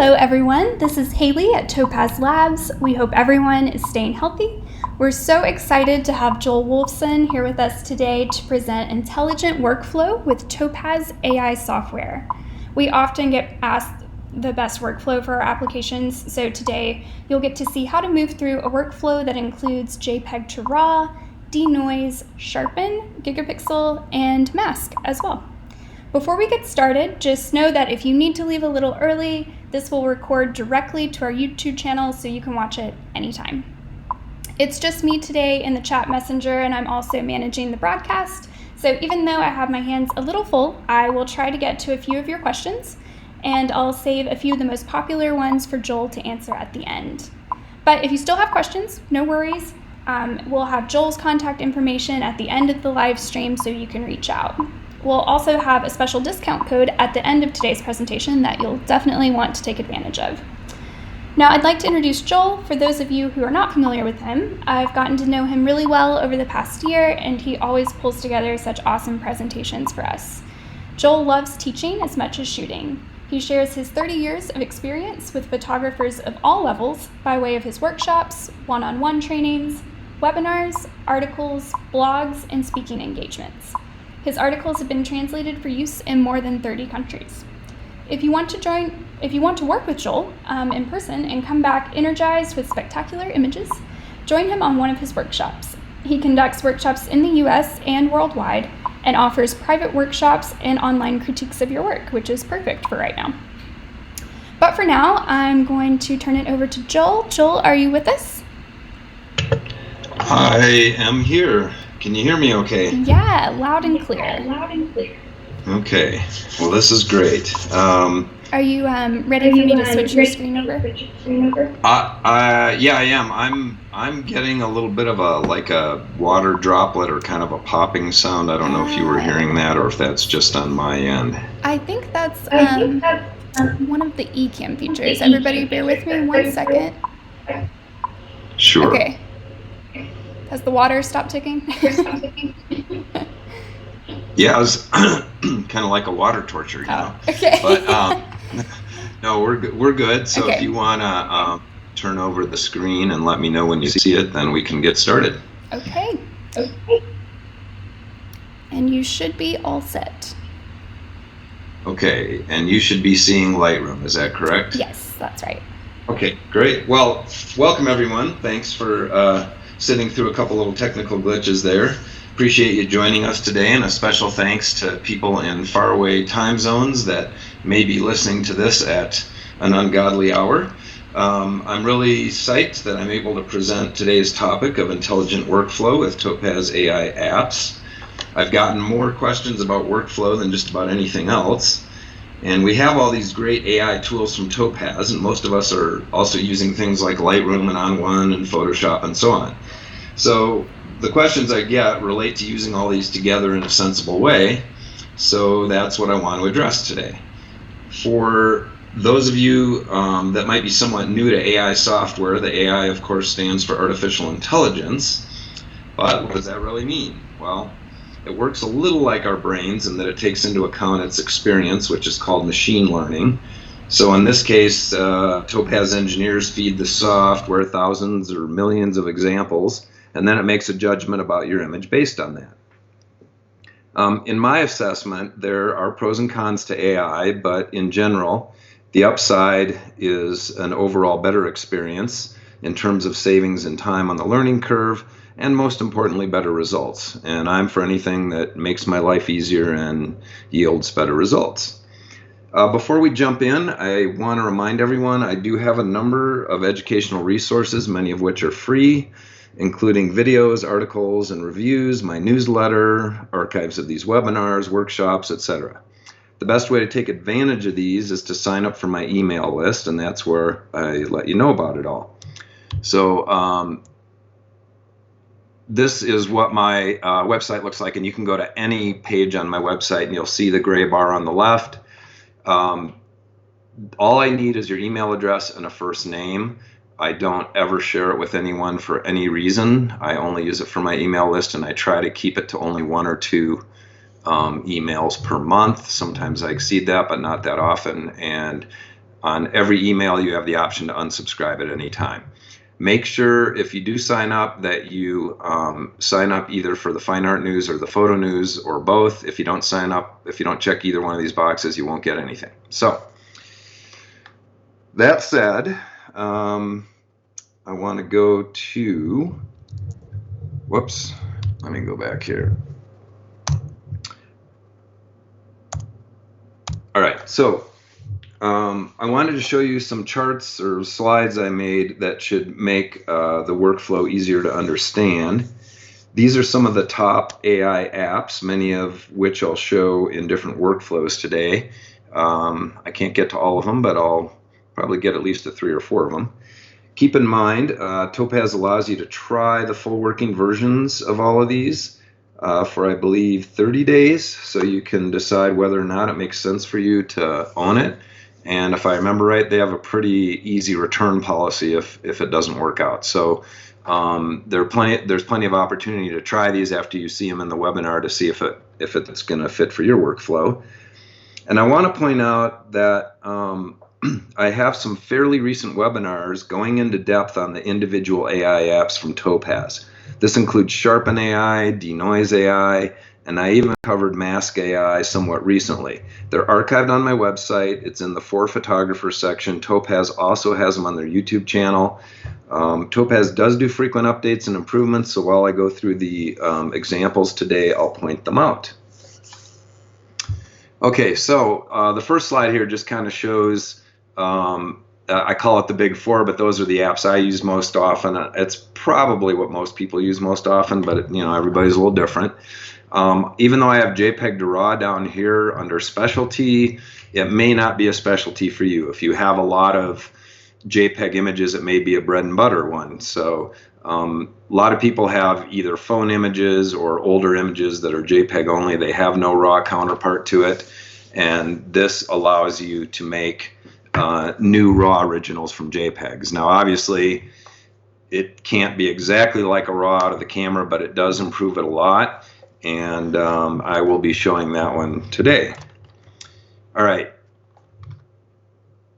Hello everyone, this is Haley at Topaz Labs. We hope everyone is staying healthy. We're so excited to have Joel Wolfson here with us today to present Intelligent Workflow with Topaz AI Software. We often get asked the best workflow for our applications, so today you'll get to see how to move through a workflow that includes JPEG to RAW, DNoise, Sharpen, Gigapixel, and Mask as well. Before we get started, just know that if you need to leave a little early, this will record directly to our YouTube channel so you can watch it anytime. It's just me today in the chat messenger, and I'm also managing the broadcast. So even though I have my hands a little full, I will try to get to a few of your questions, and I'll save a few of the most popular ones for Joel to answer at the end. But if you still have questions, no worries. We'll have Joel's contact information at the end of the live stream so you can reach out. We'll also have a special discount code at the end of today's presentation that you'll definitely want to take advantage of. Now, I'd like to introduce Joel. For those of you who are not familiar with him, I've gotten to know him really well over the past year, and he always pulls together such awesome presentations for us. Joel loves teaching as much as shooting. He shares his 30 years of experience with photographers of all levels by way of his workshops, one-on-one trainings, webinars, articles, blogs, and speaking engagements. His articles have been translated for use in more than 30 countries. If you want to work with Joel in person and come back energized with spectacular images, join him on one of his workshops. He conducts workshops in the US and worldwide and offers private workshops and online critiques of your work, which is perfect for right now. But for now, I'm going to turn it over to Joel. Joel, are you with us? I am here. Can you hear me okay? Yeah, loud and clear. Okay, well this is great. Are you ready for me to switch your screen over? Yeah, I am. I'm getting a little bit of a water droplet or kind of a popping sound. I don't know if you were hearing that or if that's just on my end. I think that's one of the eCam features. Everybody bear with me 1 second. Sure. Okay. Has the water stopped ticking? Yeah, it was kind of like a water torture, you know. Okay. But no, we're good. So Okay. if you want to turn over the screen and let me know when you see it, then we can get started. Okay. And you should be all set. Okay, and you should be seeing Lightroom, is that correct? Yes, that's right. Okay, great. Well, welcome everyone. Thanks for sitting through a couple little technical glitches there. Appreciate you joining us today, and a special thanks to people in faraway time zones that may be listening to this at an ungodly hour. I'm really psyched that I'm able to present today's topic of intelligent workflow with Topaz AI apps. I've gotten more questions about workflow than just about anything else. And we have all these great AI tools from Topaz, and most of us are also using things like Lightroom and On1 and Photoshop and so on. So the questions I get relate to using all these together in a sensible way, so that's what I want to address today. For those of you that might be somewhat new to AI software, the AI of course stands for artificial intelligence, but what does that really mean? Well, it works a little like our brains in that it takes into account its experience, which is called machine learning. So in this case, Topaz engineers feed the software thousands or millions of examples, and then it makes a judgment about your image based on that. In my assessment, there are pros and cons to AI, but in general, the upside is an overall better experience in terms of savings in time on the learning curve, and most importantly, better results. And I'm for anything that makes my life easier and yields better results. Before we jump in, I want to remind everyone I do have a number of educational resources, many of which are free, including videos, articles, and reviews, my newsletter, archives of these webinars, workshops, etc. The best way to take advantage of these is to sign up for my email list, and that's where I let you know about it all. So this is what my website looks like, and you can go to any page on my website and you'll see the gray bar on the left. All I need is your email address and a first name. I don't ever share it with anyone for any reason. I only use it for my email list, and I try to keep it to only 1 or 2 emails per month. Sometimes I exceed that, but not that often. And on every email, you have the option to unsubscribe at any time. Make sure if you do sign up that you sign up either for the Fine Art News or the Photo News or both. If you don't sign up, if you don't check either one of these boxes, you won't get anything. So that said, I want to go to, whoops, let me go back here. All right, so I wanted to show you some charts or slides I made that should make the workflow easier to understand. These are some of the top AI apps, many of which I'll show in different workflows today. I can't get to all of them, but I'll probably get at least to 3 or 4 of them. Keep in mind, Topaz allows you to try the full working versions of all of these for, I believe, 30 days, so you can decide whether or not it makes sense for you to own it. And if I remember right, they have a pretty easy return policy if it doesn't work out. So there's plenty of opportunity to try these after you see them in the webinar to see if it's going to fit for your workflow. And I want to point out that I have some fairly recent webinars going into depth on the individual AI apps from Topaz. This includes Sharpen AI, DeNoise AI, and I even covered Mask AI somewhat recently. They're archived on my website. It's in the For Photographers section. Topaz also has them on their YouTube channel. Topaz does do frequent updates and improvements, so while I go through the examples today, I'll point them out. Okay, so the first slide here just kind of shows, I call it the big 4, but those are the apps I use most often. It's probably what most people use most often, but everybody's a little different. Even though I have JPEG to RAW down here under specialty, it may not be a specialty for you. If you have a lot of JPEG images, it may be a bread and butter one. So a lot of people have either phone images or older images that are JPEG only. They have no RAW counterpart to it, and this allows you to make new RAW originals from JPEGs. Now, obviously, it can't be exactly like a RAW out of the camera, but it does improve it a lot, and I will be showing that one today. All right.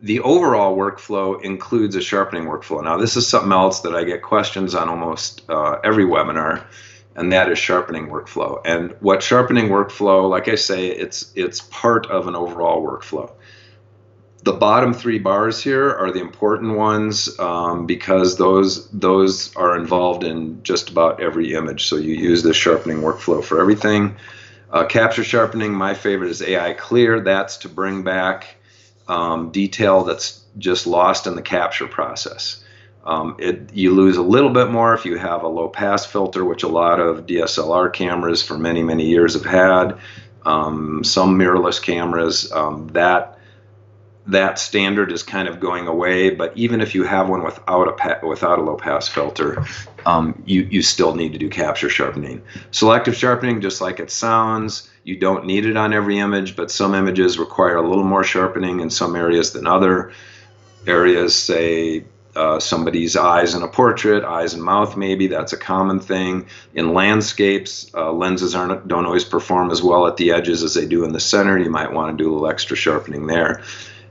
The overall workflow includes a sharpening workflow. Now, this is something else that I get questions on almost every webinar, and that is sharpening workflow. And what sharpening workflow, like I say, it's part of an overall workflow. The bottom 3 bars here are the important ones because those are involved in just about every image. So you use the sharpening workflow for everything. Capture sharpening, my favorite is AI Clear. That's to bring back detail that's just lost in the capture process. You lose a little bit more if you have a low pass filter, which a lot of DSLR cameras for many, many years have had. Some mirrorless cameras, that standard is kind of going away, but even if you have one without a low pass filter, you still need to do capture sharpening. Selective sharpening, just like it sounds, you don't need it on every image, but some images require a little more sharpening in some areas than other areas. Say somebody's eyes in a portrait, eyes and mouth maybe, that's a common thing. In landscapes, lenses don't always perform as well at the edges as they do in the center. You might want to do a little extra sharpening there.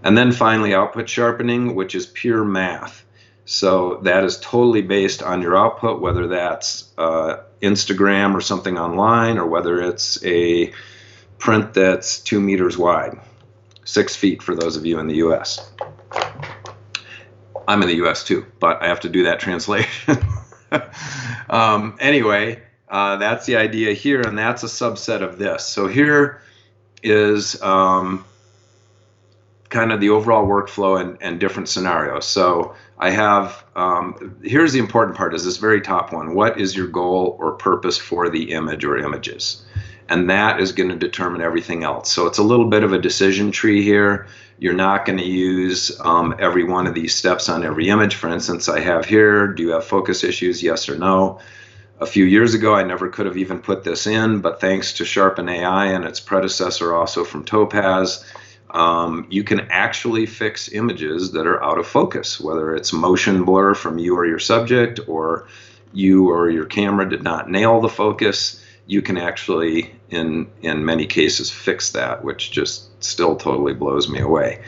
And then finally, output sharpening, which is pure math. So that is totally based on your output, whether that's Instagram or something online, or whether it's a print that's 2 meters wide, 6 feet for those of you in the US. I'm in the US too, but I have to do that translation. Anyway, that's the idea here, and that's a subset of this. So here is kind of the overall workflow and different scenarios. So I have, here's the important part, is this very top one. What is your goal or purpose for the image or images? And that is going to determine everything else. So it's a little bit of a decision tree here. You're not going to use every one of these steps on every image. For instance, I have here, do you have focus issues, yes or no? A few years ago, I never could have even put this in, but thanks to Sharpen AI and its predecessor also from Topaz, you can actually fix images that are out of focus, whether it's motion blur from you or your subject, or you or your camera did not nail the focus. You can actually, in many cases, fix that, which just still totally blows me away.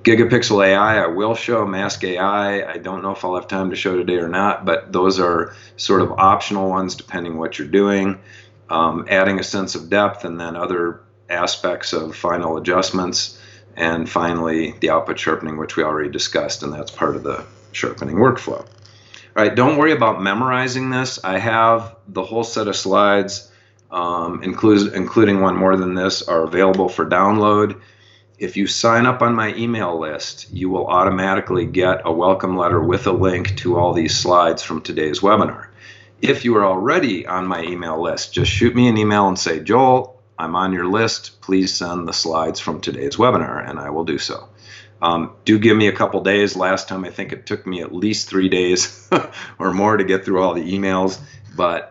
Gigapixel AI, I will show. Mask AI, I don't know if I'll have time to show today or not, but those are sort of optional ones depending what you're doing. Adding a sense of depth, and then other aspects of final adjustments. And finally, the output sharpening, which we already discussed, and that's part of the sharpening workflow. All right, don't worry about memorizing this. I have the whole set of slides, including one more than this, are available for download. If you sign up on my email list, you will automatically get a welcome letter with a link to all these slides from today's webinar. If you are already on my email list, just shoot me an email and say, Joel, I'm on your list. Please send the slides from today's webinar, and I will do so. Do give me a couple days. Last time, I think it took me at least 3 days or more to get through all the emails, but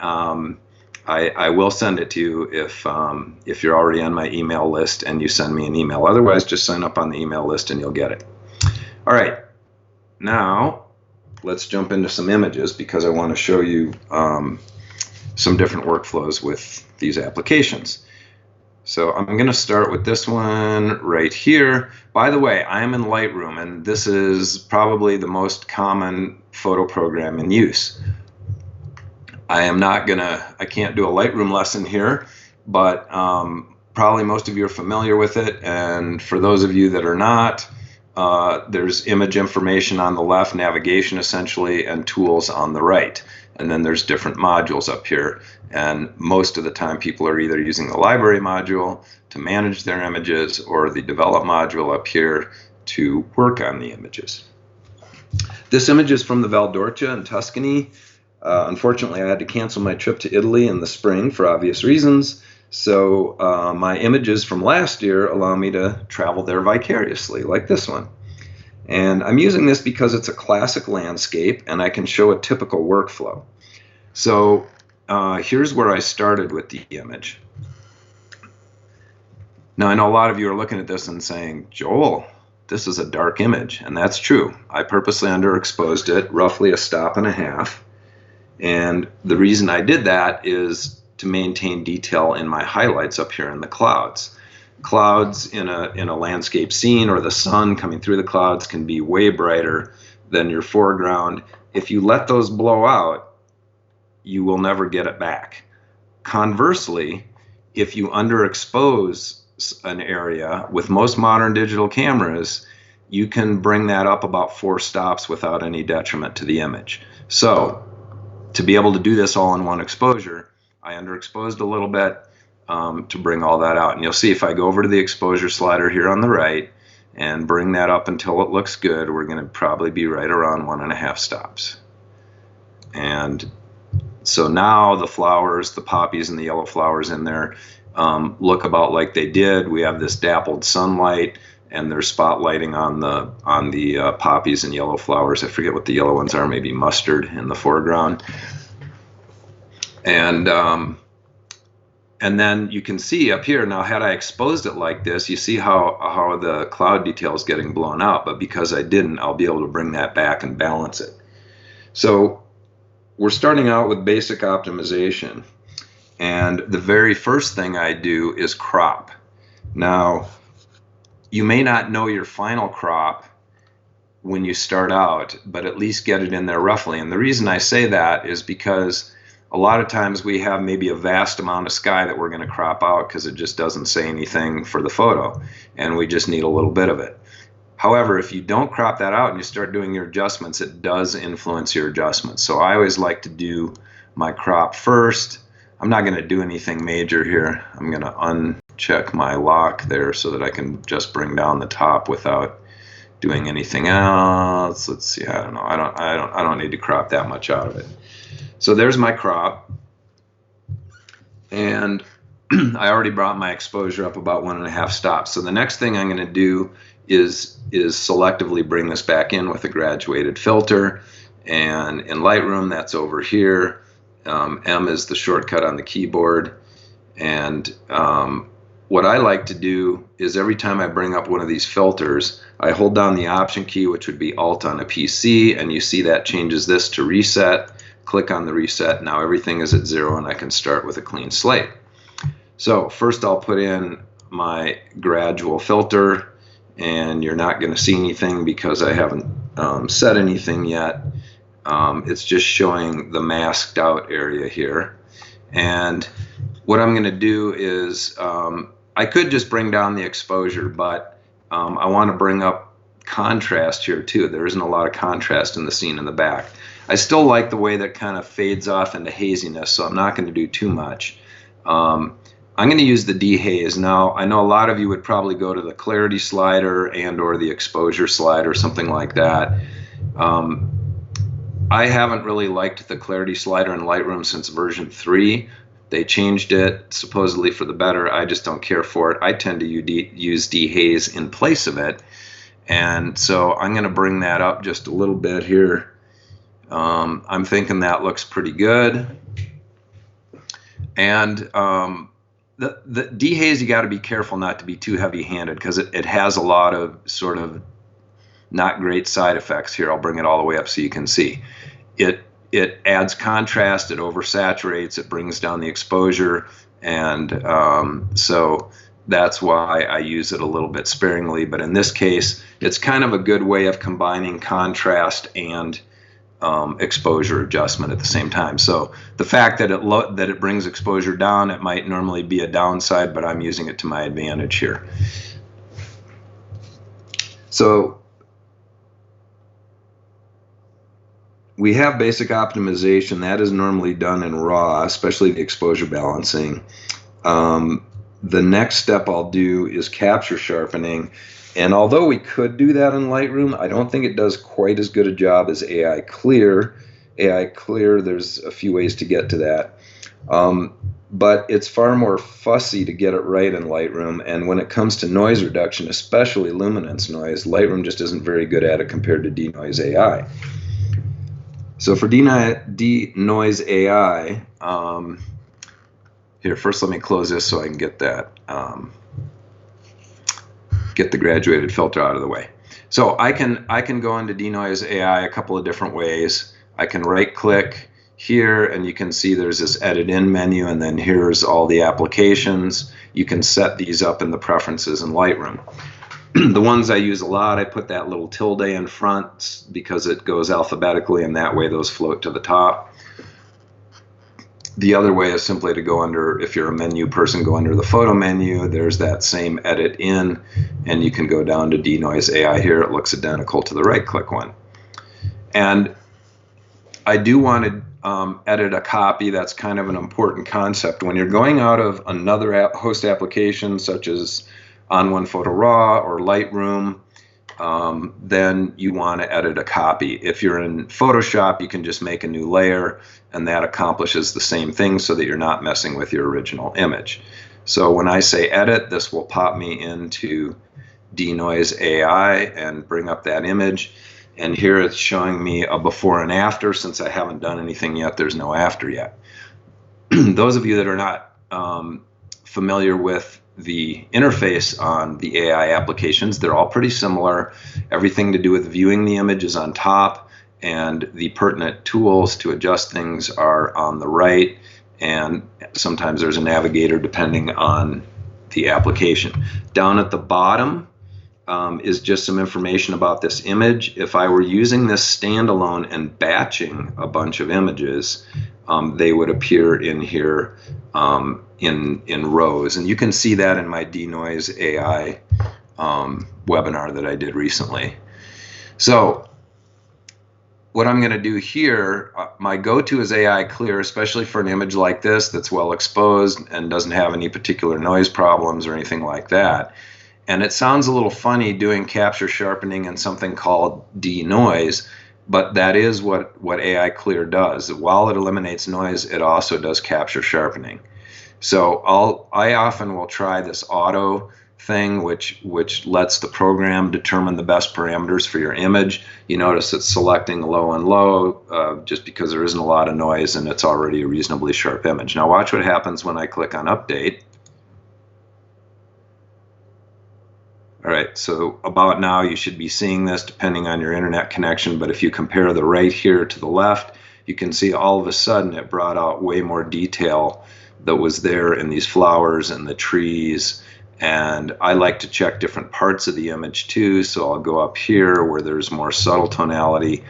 I will send it to you if you're already on my email list and you send me an email. Otherwise, just sign up on the email list and you'll get it. All right, now let's jump into some images because I want to show you some different workflows with these applications. So I'm going to start with this one right here. By the way, I am in Lightroom, and this is probably the most common photo program in use. I can't do a Lightroom lesson here, but probably most of you are familiar with it. And for those of you that are not, there's image information on the left, navigation essentially, and tools on the right. And then there's different modules up here. And most of the time people are either using the library module to manage their images or the develop module up here to work on the images. This image is from the Val d'Orcia in Tuscany. Unfortunately, I had to cancel my trip to Italy in the spring for obvious reasons. So my images from last year allow me to travel there vicariously, like this one. And I'm using this because it's a classic landscape and I can show a typical workflow. So here's where I started with the image. Now, I know a lot of you are looking at this and saying, Joel, this is a dark image, and that's true. I purposely underexposed it, roughly 1.5 stops. And the reason I did that is to maintain detail in my highlights up here in the clouds. Clouds in a landscape scene or the sun coming through the clouds can be way brighter than your foreground. If you let those blow out, you will never get it back. Conversely, if you underexpose an area, with most modern digital cameras, you can bring that up about 4 stops without any detriment to the image. So to be able to do this all in one exposure, I underexposed a little bit to bring all that out. And you'll see if I go over to the exposure slider here on the right and bring that up until it looks good, we're going to probably be right around 1.5 stops. And so now the flowers, the poppies and the yellow flowers in there look about like they did. We have this dappled sunlight and there's spotlighting on the poppies and yellow flowers. I forget what the yellow ones are, maybe mustard in the foreground. And then you can see up here, now had I exposed it like this, you see how the cloud detail is getting blown out, but because I didn't, I'll be able to bring that back and balance it. So we're starting out with basic optimization. And the very first thing I do is crop. Now, you may not know your final crop when you start out, but at least get it in there roughly. And the reason I say that is because a lot of times we have maybe a vast amount of sky that we're going to crop out because it just doesn't say anything for the photo, and we just need a little bit of it. However, if you don't crop that out and you start doing your adjustments, it does influence your adjustments. So I always like to do my crop first. I'm not going to do anything major here. I'm going to uncheck my lock there so that I can just bring down the top without doing anything else. Let's see. I don't know. I don't need to crop that much out of it. So there's my crop, and I already brought my exposure up about 1.5 stops. So the next thing I'm going to do is selectively bring this back in with a graduated filter, and in Lightroom that's over here. M is the shortcut on the keyboard, and what I like to do is every time I bring up one of these filters, I hold down the Option key, which would be Alt on a PC, and you see that changes this to reset. Click on the reset. Now everything is at 0 and I can start with a clean slate. So first I'll put in my gradual filter, and you're not going to see anything because I haven't set anything yet. It's just showing the masked out area here. And what I'm going to do is I could just bring down the exposure, but I want to bring up contrast here too. There isn't a lot of contrast in the scene in the back. I still like the way that kind of fades off into haziness, so I'm not going to do too much. I'm going to use the dehaze. Now, I know a lot of you would probably go to the clarity slider and or the exposure slider, something like that. I haven't really liked the clarity slider in Lightroom since version 3. They changed it supposedly for the better. I just don't care for it. I tend to use dehaze in place of it. And so I'm going to bring that up just a little bit here. I'm thinking that looks pretty good. And the dehaze, you got to be careful not to be too heavy-handed because it has a lot of sort of not great side effects here. I'll bring it all the way up so you can see. It adds contrast, it oversaturates, it brings down the exposure, and so that's why I use it a little bit sparingly. But in this case, it's kind of a good way of combining contrast and exposure adjustment at the same time. So the fact that it brings exposure down, it might normally be a downside, but I'm using it to my advantage here. So we have basic optimization. That is normally done in RAW, especially the exposure balancing. The next step I'll do is capture sharpening. And although we could do that in Lightroom, I don't think it does quite as good a job as AI Clear. AI Clear, there's a few ways to get to that. But it's far more fussy to get it right in Lightroom. And when it comes to noise reduction, especially luminance noise, Lightroom just isn't very good at it compared to DeNoise AI. So for DeNoise AI, here, first let me close this so I can get that, get the graduated filter out of the way. So I can go into DeNoise AI a couple of different ways. I can right-click here, and you can see there's this Edit In menu, and then here's all the applications. You can set these up in the preferences in Lightroom. The ones I use a lot, I put that little tilde in front because it goes alphabetically, and that way those float to the top. The other way is simply to go under, if you're a menu person, go under the photo menu. There's that same Edit In, and you can go down to DeNoise AI here. It looks identical to the right-click one. And I do want to edit a copy. That's kind of an important concept. When you're going out of another host application, such as On One Photo Raw or Lightroom, then you want to edit a copy. If you're in Photoshop, you can just make a new layer, and that accomplishes the same thing so that you're not messing with your original image. So when I say edit, this will pop me into DeNoise AI and bring up that image. And here it's showing me a before and after. Since I haven't done anything yet, there's no after yet. Those of you that are not familiar with the interface on the AI applications, they're all pretty similar. Everything to do with viewing the image is on top, and the pertinent tools to adjust things are on the right, and sometimes there's a navigator depending on the application. Down at the bottom is just some information about this image. If I were using this standalone and batching a bunch of images, they would appear in here in rows, and you can see that in my DeNoise AI webinar that I did recently. So what I'm going to do here, my go-to is AI Clear, especially for an image like this that's well exposed and doesn't have any particular noise problems or anything like that. And it sounds a little funny doing capture sharpening in something called DeNoise, but that is what AI Clear does. While it eliminates noise, it also does capture sharpening. So I often will try this auto thing, which lets the program determine the best parameters for your image. You notice it's selecting low and low just because there isn't a lot of noise and it's already a reasonably sharp image. Now watch what happens when I click on Update. All right, so about now you should be seeing this depending on your internet connection, but if you compare the right here to the left, you can see all of a sudden it brought out way more detail that was there in these flowers and the trees And I like to check different parts of the image too, so I'll go up here where there's more subtle tonality.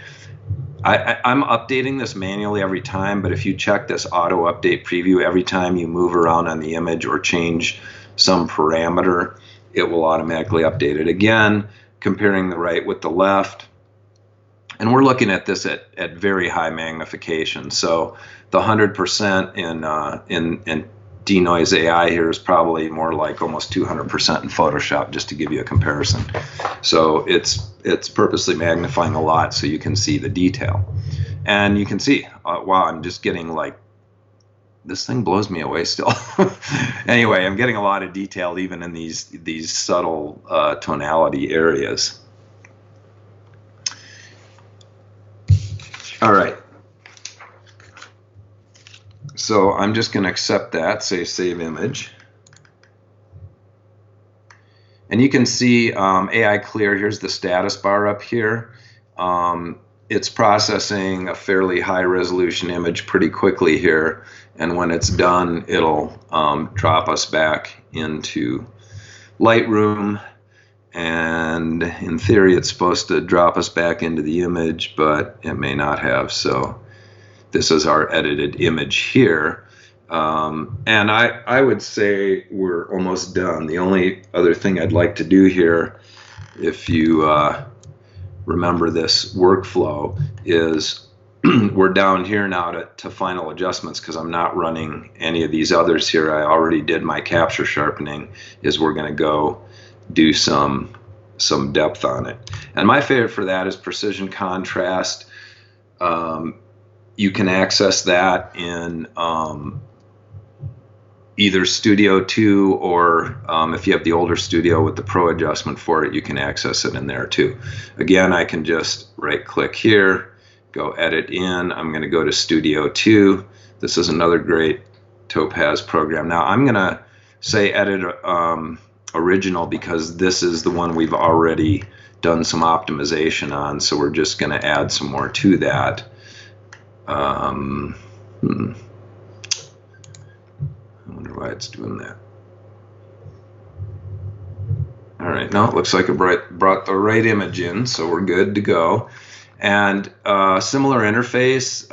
I'm updating this manually every time, but if you check this auto update preview, every time you move around on the image or change some parameter, it will automatically update it. Again, comparing the right with the left. And we're looking at this at very high magnification. So the 100% in DeNoise AI here is probably more like almost 200% in Photoshop, just to give you a comparison. So it's purposely magnifying a lot so you can see the detail. And you can see, wow, I'm just getting like, this thing blows me away still. Anyway, I'm getting a lot of detail even in these subtle tonality areas. All right. So I'm just going to accept that, say save image. And you can see AI clear, here's the status bar up here. It's processing a fairly high resolution image pretty quickly here. And when it's done, it'll drop us back into Lightroom. And in theory, it's supposed to drop us back into the image, but it may not have. So this is our edited image here. And I would say we're almost done. The only other thing I'd like to do here, if you remember this workflow, is we're down here now to final adjustments, because I'm not running any of these others here. I already did my capture sharpening, is we're going to go do some depth on it. And my favorite for that is precision contrast. You can access that in either Studio 2 or if you have the older Studio with the Pro adjustment for it, you can access it in there too. Again, I can just right click here, go edit in. I'm going to go to Studio 2. This is another great Topaz program. Now I'm going to say edit original, because this is the one we've already done some optimization on, so we're just going to add some more to that. I wonder why it's doing that. All right, now it looks like it brought the right image in, so we're good to go. And similar interface,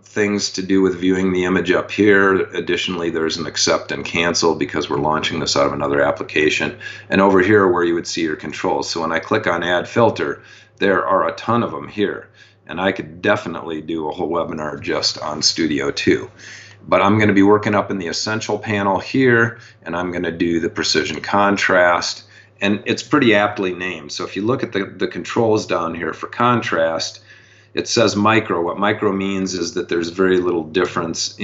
things to do with viewing the image up here. Additionally, there's an accept and cancel because we're launching this out of another application. And over here where you would see your controls. So when I click on add filter, there are a ton of them here. And I could definitely do a whole webinar just on Studio 2. But I'm going to be working up in the essential panel here, and I'm going to do the precision contrast. And it's pretty aptly named. So if you look at the controls down here for contrast, it says micro. What micro means is that there's very little difference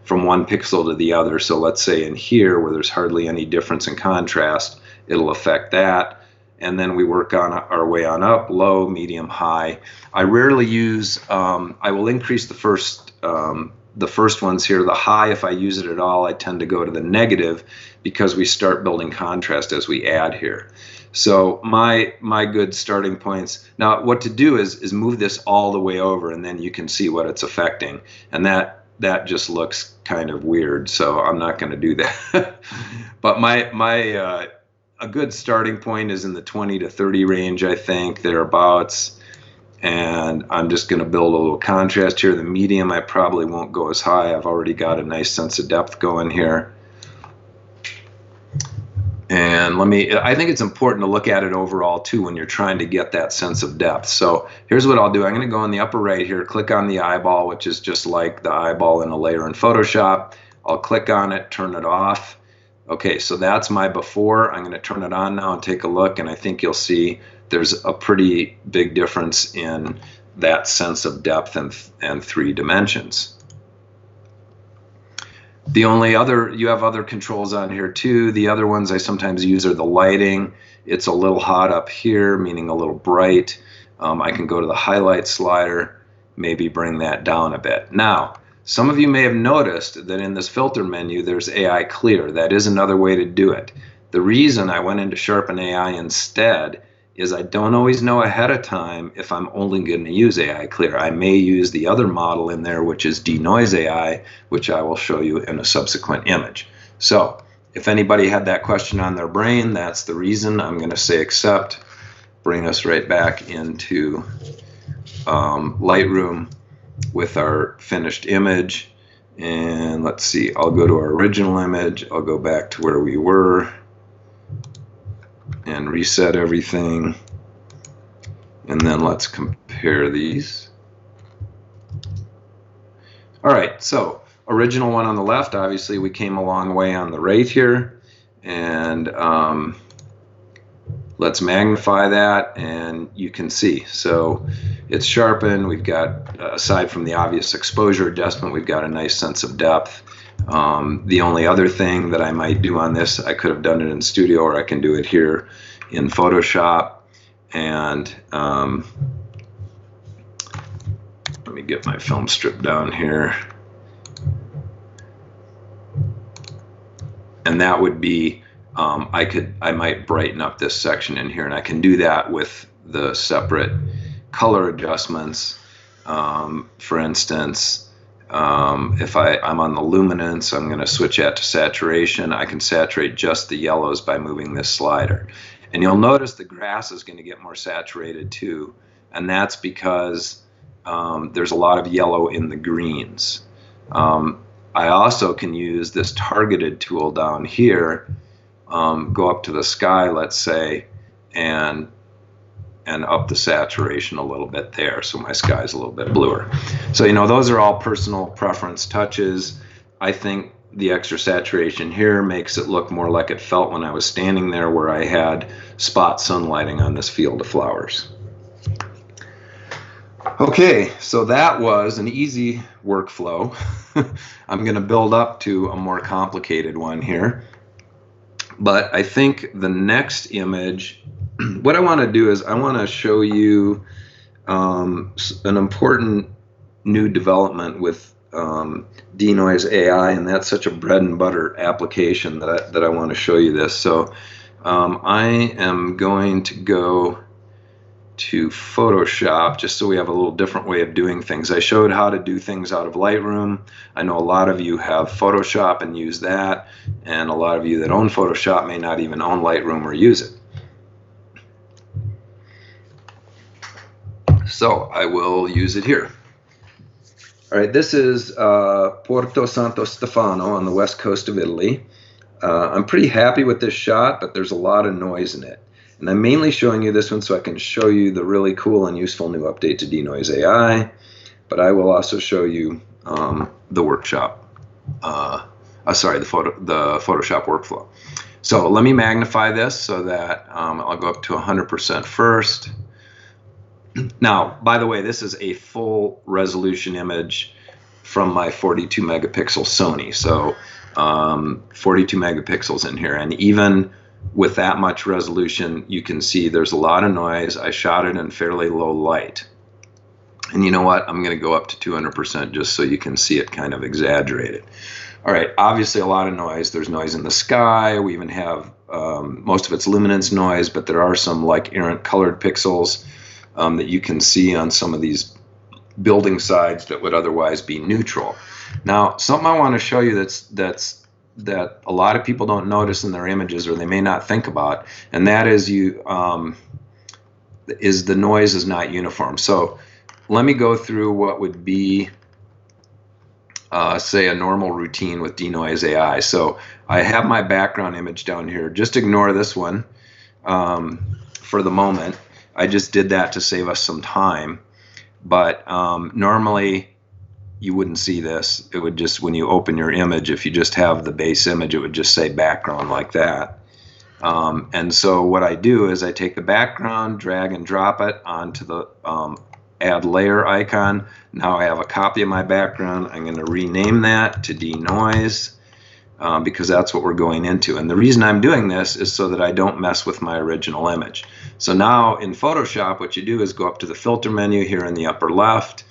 from one pixel to the other. So let's say in here where there's hardly any difference in contrast, it'll affect that. And then we work on our way on up, low, medium, high. I rarely use, I will increase the first ones here. The high, if I use it at all, I tend to go to the negative because we start building contrast as we add here. So my good starting points. Now what to do is move this all the way over, and then you can see what it's affecting. And that just looks kind of weird, so I'm not going to do that. But a good starting point is in the 20 to 30 range, I think, thereabouts. And I'm just going to build a little contrast here. The medium, I probably won't go as high. I've already got a nice sense of depth going here. And I think it's important to look at it overall too when you're trying to get that sense of depth. So here's what I'll do. I'm going to go in the upper right here, click on the eyeball, which is just like the eyeball in a layer in Photoshop. I'll click on it, turn it off. Okay, so that's my before. I'm going to turn it on now and take a look, and I think you'll see there's a pretty big difference in that sense of depth and 3 dimensions. The only other, you have other controls on here too. The other ones I sometimes use are the lighting. It's a little hot up here, meaning a little bright. I can go to the highlight slider, maybe bring that down a bit. Now, some of you may have noticed that in this filter menu, there's AI clear. That is another way to do it. The reason I went into Sharpen AI instead is I don't always know ahead of time if I'm only going to use AI clear. I may use the other model in there, which is DeNoise AI, which I will show you in a subsequent image. So If anybody had that question on their brain, that's the reason. I'm going to say accept, bring us right back into Lightroom with our finished image. And let's see, I'll go to our original image. I'll go back to where we were and reset everything. And then let's compare these. All right, so original one on the left, obviously we came a long way on the right here. And let's magnify that, and you can see. So it's sharpened. We've got, aside from the obvious exposure adjustment, we've got a nice sense of depth. The only other thing that I might do on this, I could have done it in Studio, or I can do it here in Photoshop. And let me get my film strip down here. And that would be, I might brighten up this section in here, and I can do that with the separate color adjustments. For instance, if I'm on the luminance, I'm going to switch that to saturation. I can saturate just the yellows by moving this slider. And you'll notice the grass is going to get more saturated too, and that's because there's a lot of yellow in the greens. I also can use this targeted tool down here, go up to the sky, let's say, and up the saturation a little bit there, so my sky's a little bit bluer. So, you know, those are all personal preference touches. I think the extra saturation here makes it look more like it felt when I was standing there, where I had spot sunlighting on this field of flowers. Okay, so that was an easy workflow. I'm going to build up to a more complicated one here. But I think the next image, what I want to do is I want to show you an important new development with DeNoise AI, and that's such a bread and butter application that I want to show you this. So I am going to go to Photoshop, just so we have a little different way of doing things. I showed how to do things out of Lightroom. I know a lot of you have Photoshop and use that, and a lot of you that own Photoshop may not even own Lightroom or use it. So I will use it here. All right, this is Porto Santo Stefano on the west coast of Italy. I'm pretty happy with this shot, but there's a lot of noise in it. And I'm mainly showing you this one so I can show you the really cool and useful new update to DeNoise AI, but I will also show you the workshop, the Photoshop workflow. So let me magnify this so that I'll go up to 100% first. Now, by the way, this is a full resolution image from my 42 megapixel Sony. So 42 megapixels in here, and even with that much resolution, you can see there's a lot of noise. I shot it in fairly low light. And you know what? I'm going to go up to 200% just so you can see it kind of exaggerated. All right, obviously a lot of noise. There's noise in the sky. We even have most of it's luminance noise, but there are some like errant colored pixels that you can see on some of these building sides that would otherwise be neutral. Now, something I want to show you that a lot of people don't notice in their images, or they may not think about, and that is the noise is not uniform. So let me go through what would be say a normal routine with DeNoise AI. So I have my background image down here. Just ignore this one for the moment. I just did that to save us some time, but normally you wouldn't see this. It would just, when you open your image, if you just have the base image, it would just say background like that. And so what I do is I take the background, drag and drop it onto the add layer icon. Now I have a copy of my background. I'm going to rename that to DeNoise because that's what we're going into. And the reason I'm doing this is so that I don't mess with my original image. So now in Photoshop, what you do is go up to the filter menu here in the upper left,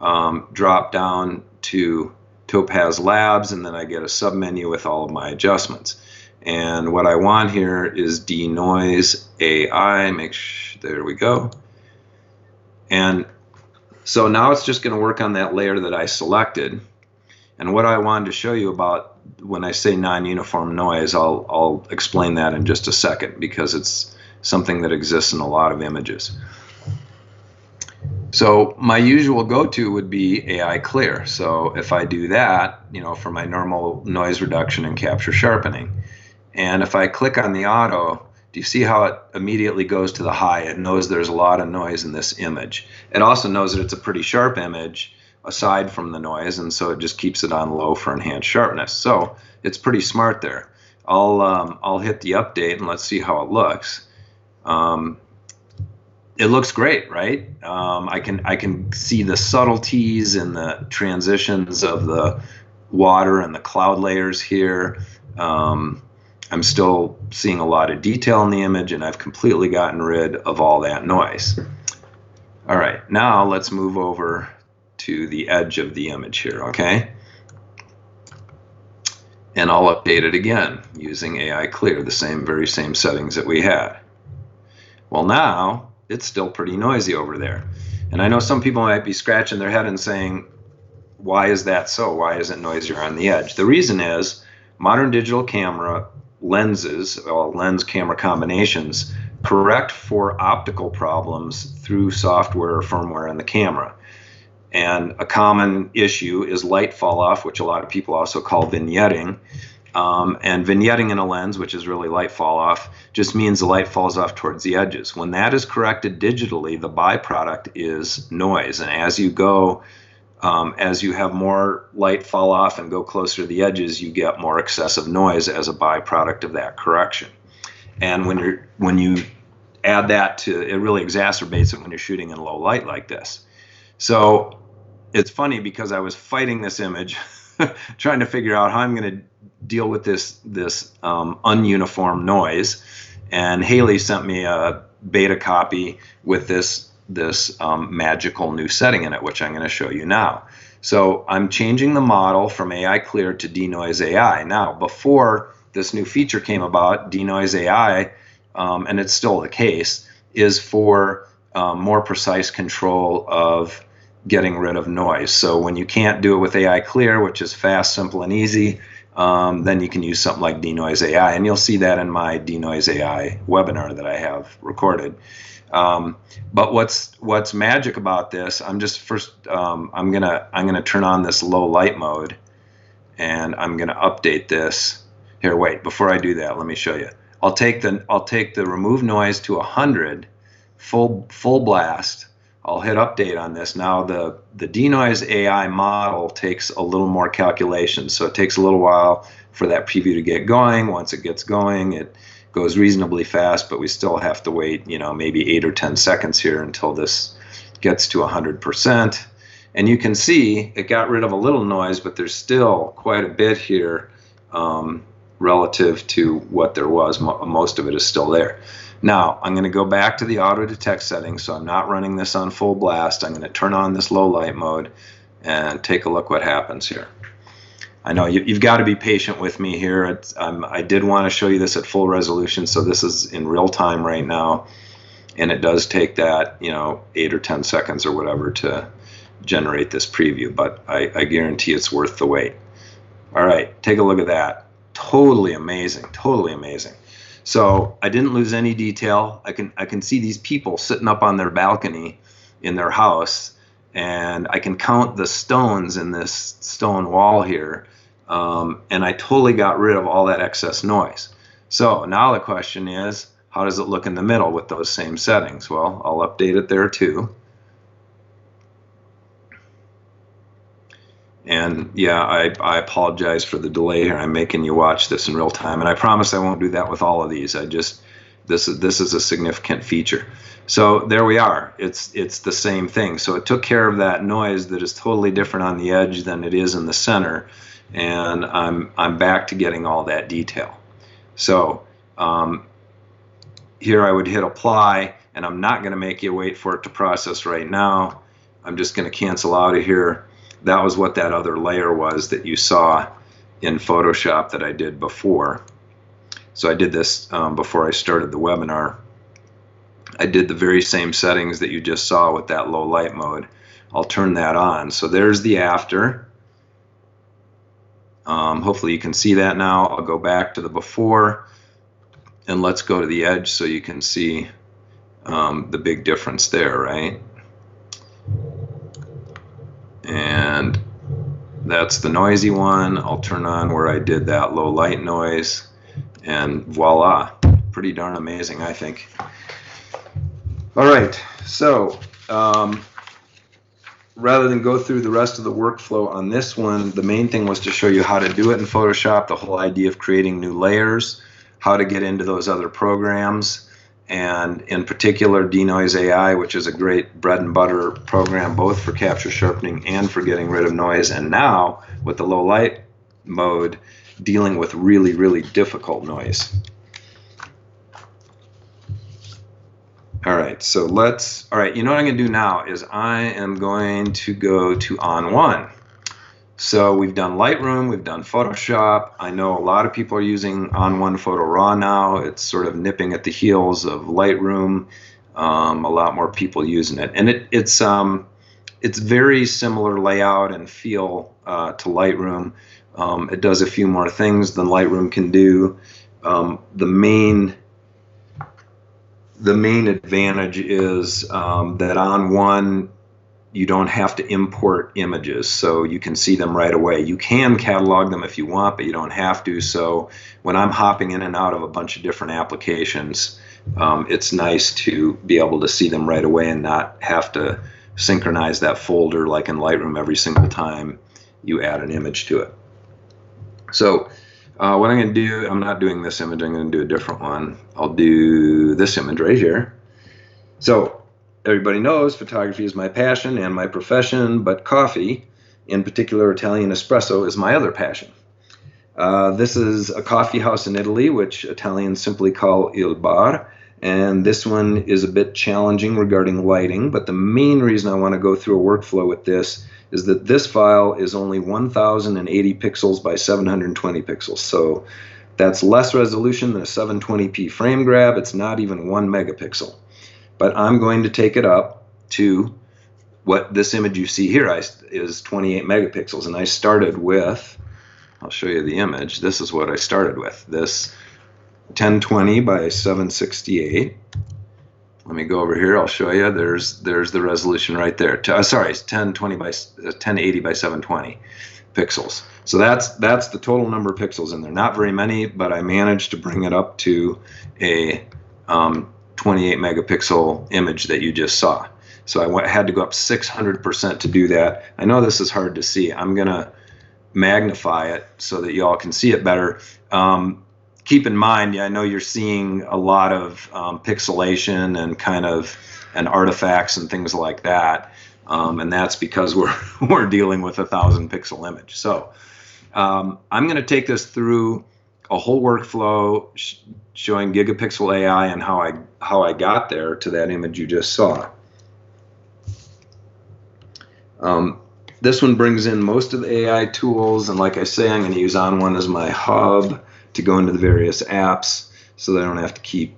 drop down to Topaz Labs, and then I get a submenu with all of my adjustments. And what I want here is DeNoise AI. There we go. And so now it's just going to work on that layer that I selected. And what I wanted to show you about when I say non-uniform noise, I'll explain that in just a second, because it's something that exists in a lot of images. So my usual go-to would be AI clear. So if I do that, for my normal noise reduction and capture sharpening, and if I click on the auto, do you see how it immediately goes to the high? It knows there's a lot of noise in this image. It also knows that it's a pretty sharp image aside from the noise, and so it just keeps it on low for enhanced sharpness. So it's pretty smart there. I'll hit the update and let's see how it looks. It looks great, right? I can see the subtleties and the transitions of the water and the cloud layers here. I'm still seeing a lot of detail in the image, and I've completely gotten rid of all that noise. All right, now let's move over to the edge of the image here, okay? And I'll update it again using AI Clear, the very same settings that we had. Well, now it's still pretty noisy over there. And I know some people might be scratching their head and saying, why is that so? Why is it noisier on the edge? The reason is modern digital camera lenses, lens camera combinations, correct for optical problems through software or firmware in the camera. And a common issue is light fall off, which a lot of people also call vignetting. And vignetting in a lens, which is really light fall off, just means the light falls off towards the edges. When that is corrected digitally, the byproduct is noise. And as you go, as you have more light fall off and go closer to the edges, you get more excessive noise as a byproduct of that correction. And when you add that to, it really exacerbates it when you're shooting in low light like this. So it's funny because I was fighting this image, trying to figure out how I'm going to deal with this ununiform noise, and Haley sent me a beta copy with this magical new setting in it, which I'm going to show you now. So I'm changing the model from AI Clear to DeNoise AI. Now, before this new feature came about, DeNoise AI, and it's still the case, is for more precise control of getting rid of noise. So when you can't do it with AI Clear, which is fast, simple, and easy, then you can use something like DeNoise AI, and you'll see that in my DeNoise AI webinar that I have recorded. But what's magic about this? I'm gonna turn on this low light mode, and I'm gonna update this. Here, wait. Before I do that, let me show you. I'll take the remove noise to 100, full blast. I'll hit update on this. Now the DeNoise AI model takes a little more calculation, so it takes a little while for that preview to get going. Once it gets going, it goes reasonably fast, but we still have to wait, maybe 8 or 10 seconds here until this gets to 100%. And you can see it got rid of a little noise, but there's still quite a bit here relative to what there was. Most of it is still there. Now, I'm going to go back to the auto detect settings, so I'm not running this on full blast. I'm going to turn on this low light mode and take a look what happens here. I know you've got to be patient with me here. I did want to show you this at full resolution, so this is in real time right now, and it does take that 8 or 10 seconds or whatever to generate this preview, but I guarantee it's worth the wait. All right, take a look at that. Totally amazing, totally amazing. So I didn't lose any detail. I can see these people sitting up on their balcony in their house, and I can count the stones in this stone wall here, and I totally got rid of all that excess noise. So now the question is, how does it look in the middle with those same settings? Well, I'll update it there too. And yeah, I apologize for the delay here. I'm making you watch this in real time, and I promise I won't do that with all of these. This is a significant feature. So there we are. It's the same thing. So it took care of that noise that is totally different on the edge than it is in the center, and I'm back to getting all that detail. So here I would hit apply, and I'm not going to make you wait for it to process right now. I'm just going to cancel out of here. That was what that other layer was that you saw in Photoshop that I did before. So I did this before I started the webinar. I did the very same settings that you just saw with that low light mode. I'll turn that on. So there's the after. Hopefully you can see that now. I'll go back to the before, and let's go to the edge so you can see the big difference there, right? And that's the noisy one. I'll turn on where I did that low light noise, and voila, pretty darn amazing, I think. All right, so rather than go through the rest of the workflow on this one, the main thing was to show you how to do it in Photoshop, the whole idea of creating new layers, how to get into those other programs, and in particular DeNoise AI, which is a great bread and butter program both for capture sharpening and for getting rid of noise, and now with the low light mode dealing with really, really difficult noise. All right, so you know what I'm going to do now is I am going to go to on one. So we've done Lightroom, we've done Photoshop. I know a lot of people are using on one Photo Raw now. It's sort of nipping at the heels of Lightroom. A lot more people using it, and it's very similar layout and feel to Lightroom. It does a few more things than Lightroom can do. The main advantage is that on one you don't have to import images, so you can see them right away. You can catalog them if you want, but you don't have to. So when I'm hopping in and out of a bunch of different applications, it's nice to be able to see them right away and not have to synchronize that folder like in Lightroom every single time you add an image to it. So what I'm going to do, I'm not doing this image, I'm going to do a different one. I'll do this image right here. So everybody knows photography is my passion and my profession, but coffee, in particular Italian espresso, is my other passion. This is a coffee house in Italy, which Italians simply call il bar, and this one is a bit challenging regarding lighting, but the main reason I want to go through a workflow with this is that this file is only 1080 pixels by 720 pixels. So that's less resolution than a 720p frame grab. It's not even 1 megapixel. But I'm going to take it up to what this image you see here is 28 megapixels. And I started with, I'll show you the image. This is what I started with. This 1020 by 768. Let me go over here. I'll show you. There's the resolution right there. Sorry, it's 1080 by 720 pixels. So that's the total number of pixels in there. Not very many, but I managed to bring it up to a 28 megapixel image that you just saw. So I had to go up 600% to do that. I know this is hard to see. I'm going to magnify it so that you all can see it better. Keep in mind, I know you're seeing a lot of pixelation and artifacts and things like that, and that's because we're dealing with a 1,000 pixel image. So I'm going to take this through a whole workflow showing Gigapixel AI and how I got there to that image you just saw. This one brings in most of the AI tools, and like I say, I'm going to use on one as my hub to go into the various apps so that I don't have to keep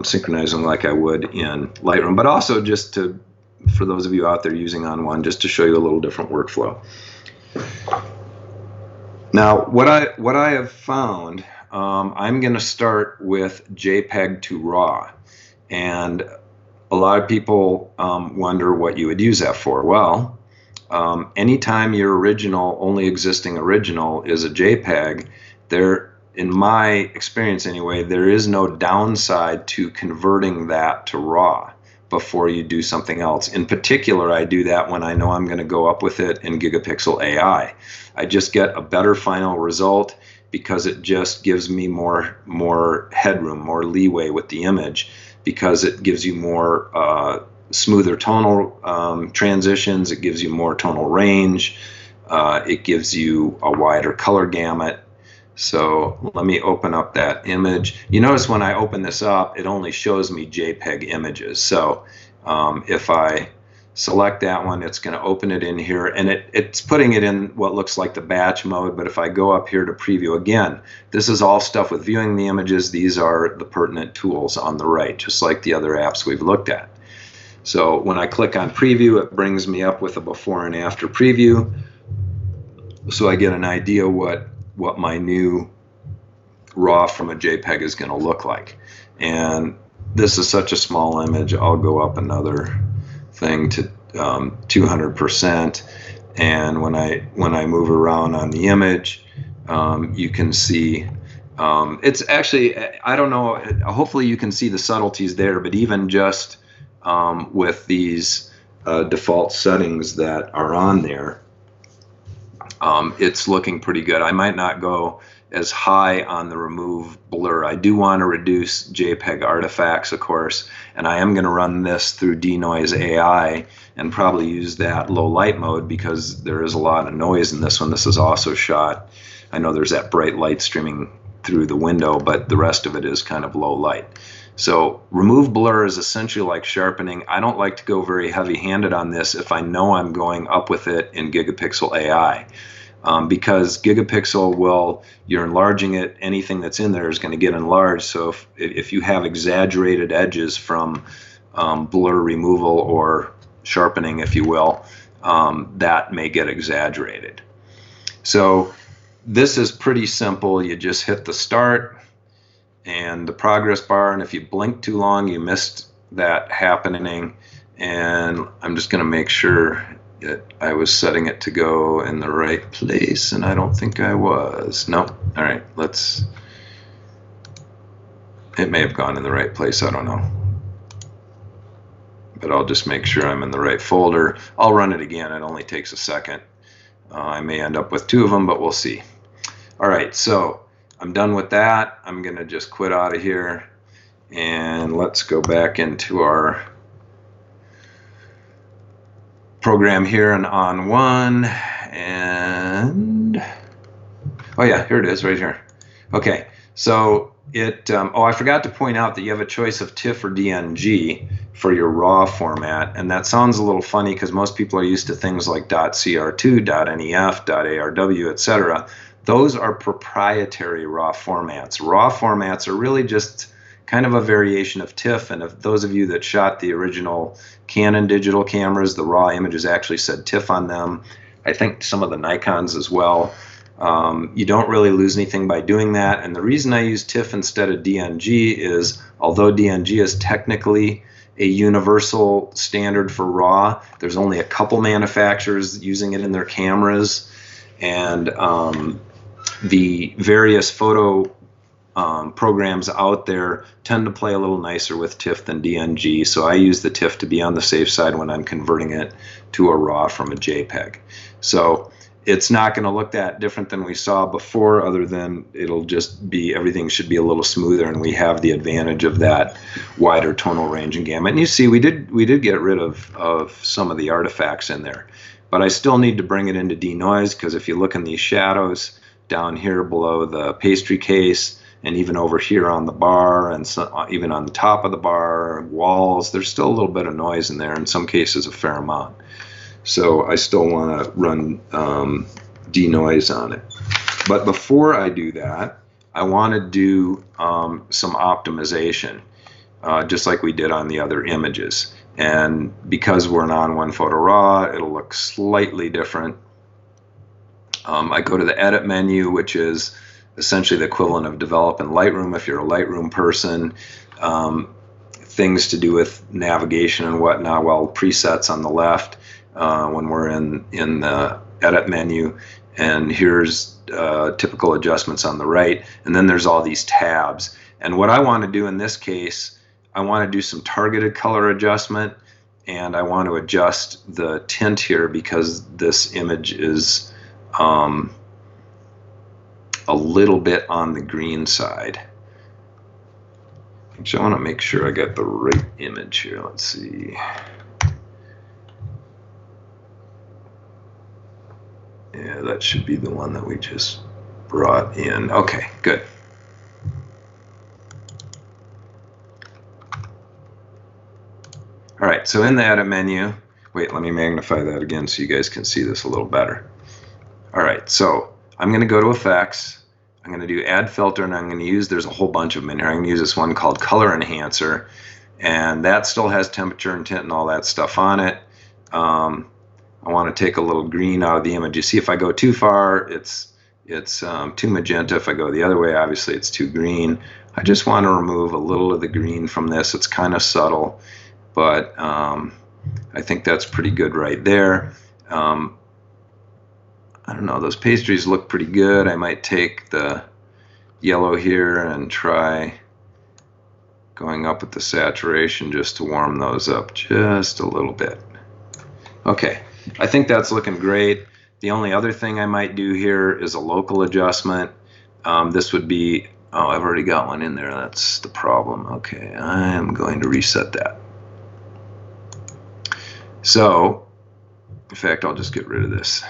synchronizing like I would in Lightroom, but also just for those of you out there using on one, just to show you a little different workflow. Now, what I have found, I'm going to start with JPEG to RAW, and a lot of people wonder what you would use that for. Well, anytime your only existing original is a JPEG, in my experience anyway, there is no downside to converting that to RAW before you do something else. In particular, I do that when I know I'm going to go up with it in Gigapixel AI. I just get a better final result because it just gives me more headroom, more leeway with the image, because it gives you more smoother tonal transitions, it gives you more tonal range, it gives you a wider color gamut. So let me open up that image. You notice when I open this up, it only shows me JPEG images. So if I select that one, it's going to open it in here, and it's putting it in what looks like the batch mode. But if I go up here to preview again, this is all stuff with viewing the images. These are the pertinent tools on the right, just like the other apps we've looked at. So when I click on preview, it brings me up with a before and after preview, so I get an idea what what my new RAW from a JPEG is going to look like. And this is such a small image. I'll go up another thing to 200%, and when I move around on the image, you can see it's actually, I don't know, hopefully you can see the subtleties there, but even just with these default settings that are on there, it's looking pretty good. I might not go as high on the remove blur. I do want to reduce JPEG artifacts, of course, and I am going to run this through DeNoise AI and probably use that low light mode because there is a lot of noise in this one. This is also shot, I know there's that bright light streaming through the window, but the rest of it is kind of low light. So remove blur is essentially like sharpening. I don't like to go very heavy-handed on this if I know I'm going up with it in Gigapixel AI. Because Gigapixel you're enlarging it, anything that's in there is going to get enlarged. So if you have exaggerated edges from blur removal or sharpening, if you will, that may get exaggerated. So this is pretty simple. You just hit the start and the progress bar, and if you blink too long, you missed that happening. And I'm just going to make sure that I was setting it to go in the right place, and I don't think I was. Nope. All right, it may have gone in the right place, I don't know. But I'll just make sure I'm in the right folder. I'll run it again, it only takes a second. I may end up with two of them, but we'll see. All right, so I'm done with that. I'm gonna just quit out of here, and let's go back into our program here and on one, and oh yeah, here it is right here. Okay, so oh, I forgot to point out that you have a choice of TIFF or DNG for your RAW format, and that sounds a little funny because most people are used to things like .cr2, .nef, .arw, etc. Those are proprietary RAW formats. RAW formats are really just kind of a variation of TIFF, and if those of you that shot the original Canon digital cameras, the RAW images actually said TIFF on them. I think some of the Nikons as well. You don't really lose anything by doing that, and the reason I use TIFF instead of DNG is, although DNG is technically a universal standard for RAW, there's only a couple manufacturers using it in their cameras, and the various photo programs out there tend to play a little nicer with TIFF than DNG, so I use the TIFF to be on the safe side when I'm converting it to a RAW from a JPEG. So it's not going to look that different than we saw before, other than it'll just be, everything should be a little smoother, and we have the advantage of that wider tonal range and gamut. And you see, we did get rid of some of the artifacts in there, but I still need to bring it into DeNoise, because if you look in these shadows down here below the pastry case, and even over here on the bar, and even on the top of the bar, walls, there's still a little bit of noise in there, in some cases a fair amount. So I still want to run DeNoise on it. But before I do that, I want to do some optimization, just like we did on the other images. And because we're on one photo RAW, it'll look slightly different. I go to the edit menu, which is essentially the equivalent of develop in Lightroom if you're a Lightroom person. Things to do with navigation and whatnot, well, presets on the left when we're in the edit menu, and here's typical adjustments on the right, and then there's all these tabs. And what I want to do in this case, I want to do some targeted color adjustment, and I want to adjust the tint here because this image is a little bit on the green side. Actually, I want to make sure I got the right image here. Let's see. Yeah, that should be the one that we just brought in. Okay, good. All right, so in the edit menu, wait, let me magnify that again so you guys can see this a little better. All right, so I'm going to go to Effects. I'm going to do Add Filter, and I'm going to use, there's a whole bunch of them in here. I'm going to use this one called Color Enhancer, and that still has temperature and tint and all that stuff on it. I want to take a little green out of the image. You see, if I go too far, it's too magenta. If I go the other way, obviously it's too green. I just want to remove a little of the green from this. It's kind of subtle, but I think that's pretty good right there. I don't know, those pastries look pretty good. I might take the yellow here and try going up with the saturation just to warm those up just a little bit. Okay, I think that's looking great. The only other thing I might do here is a local adjustment. This would be, oh, I've already got one in there. That's the problem. Okay, I'm going to reset that. So, in fact, I'll just get rid of this.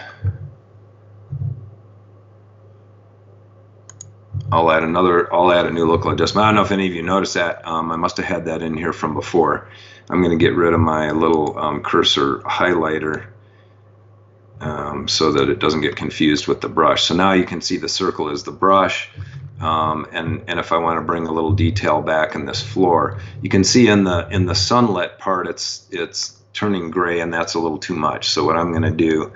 I'll add a new local adjustment. I don't know if any of you noticed that. I must have had that in here from before. I'm going to get rid of my little cursor highlighter so that it doesn't get confused with the brush. So now you can see the circle is the brush. And if I want to bring a little detail back in this floor, you can see in the sunlit part it's turning gray, and that's a little too much. So what I'm going to do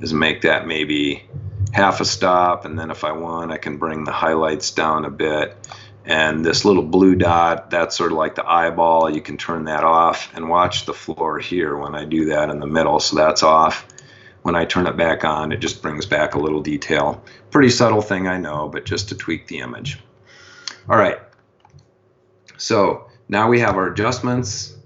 is make that maybe half a stop, and then if I want, I can bring the highlights down a bit. And this little blue dot, that's sort of like the eyeball. You can turn that off, and watch the floor here when I do that in the middle. So that's off. When I turn it back on, it just brings back a little detail. Pretty subtle thing, I know, but just to tweak the image. All right, so now we have our adjustments,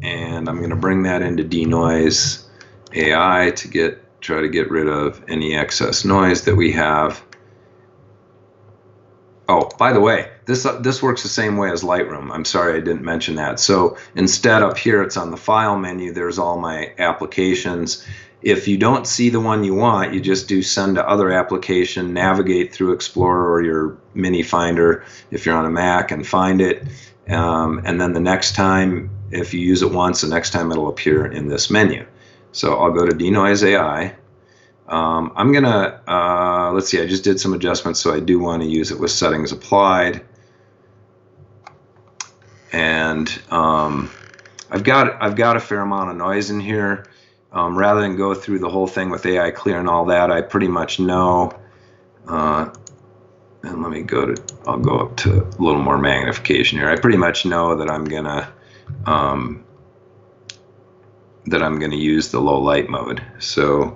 and I'm going to bring that into DeNoise AI to try to get rid of any excess noise that we have. Oh, by the way, this works the same way as Lightroom. I'm sorry I didn't mention that. So instead up here, it's on the File menu. There's all my applications. If you don't see the one you want, you just do Send to Other Application, navigate through Explorer or your Mini Finder if you're on a Mac, and find it. And then the next time, if you use it once, the next time it'll appear in this menu. So I'll go to DeNoise AI. I'm gonna, let's see, I just did some adjustments, so I do want to use it with settings applied. And I've got a fair amount of noise in here. Rather than go through the whole thing with AI Clear and all that, I pretty much know. And let me I'll go up to a little more magnification here. I pretty much know that I'm gonna use the low light mode. So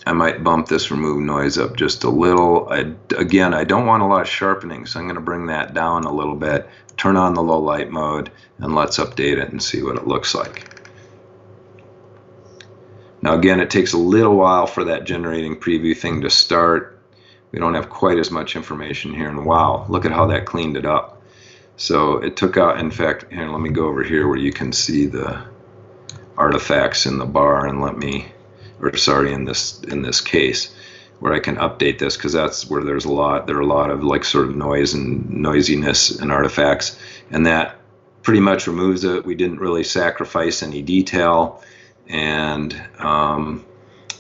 I might bump this remove noise up just a little. Again, I don't want a lot of sharpening, so I'm going to bring that down a little bit, turn on the low light mode, and let's update it and see what it looks like. Now again, it takes a little while for that generating preview thing to start. We don't have quite as much information here, and wow, look at how that cleaned it up. So it took out, in fact, here, let me go over here where you can see the artifacts in the bar, and or sorry, in this case, where I can update this, because that's where there are a lot of like sort of noise and noisiness and artifacts, and that pretty much removes it. We didn't really sacrifice any detail, and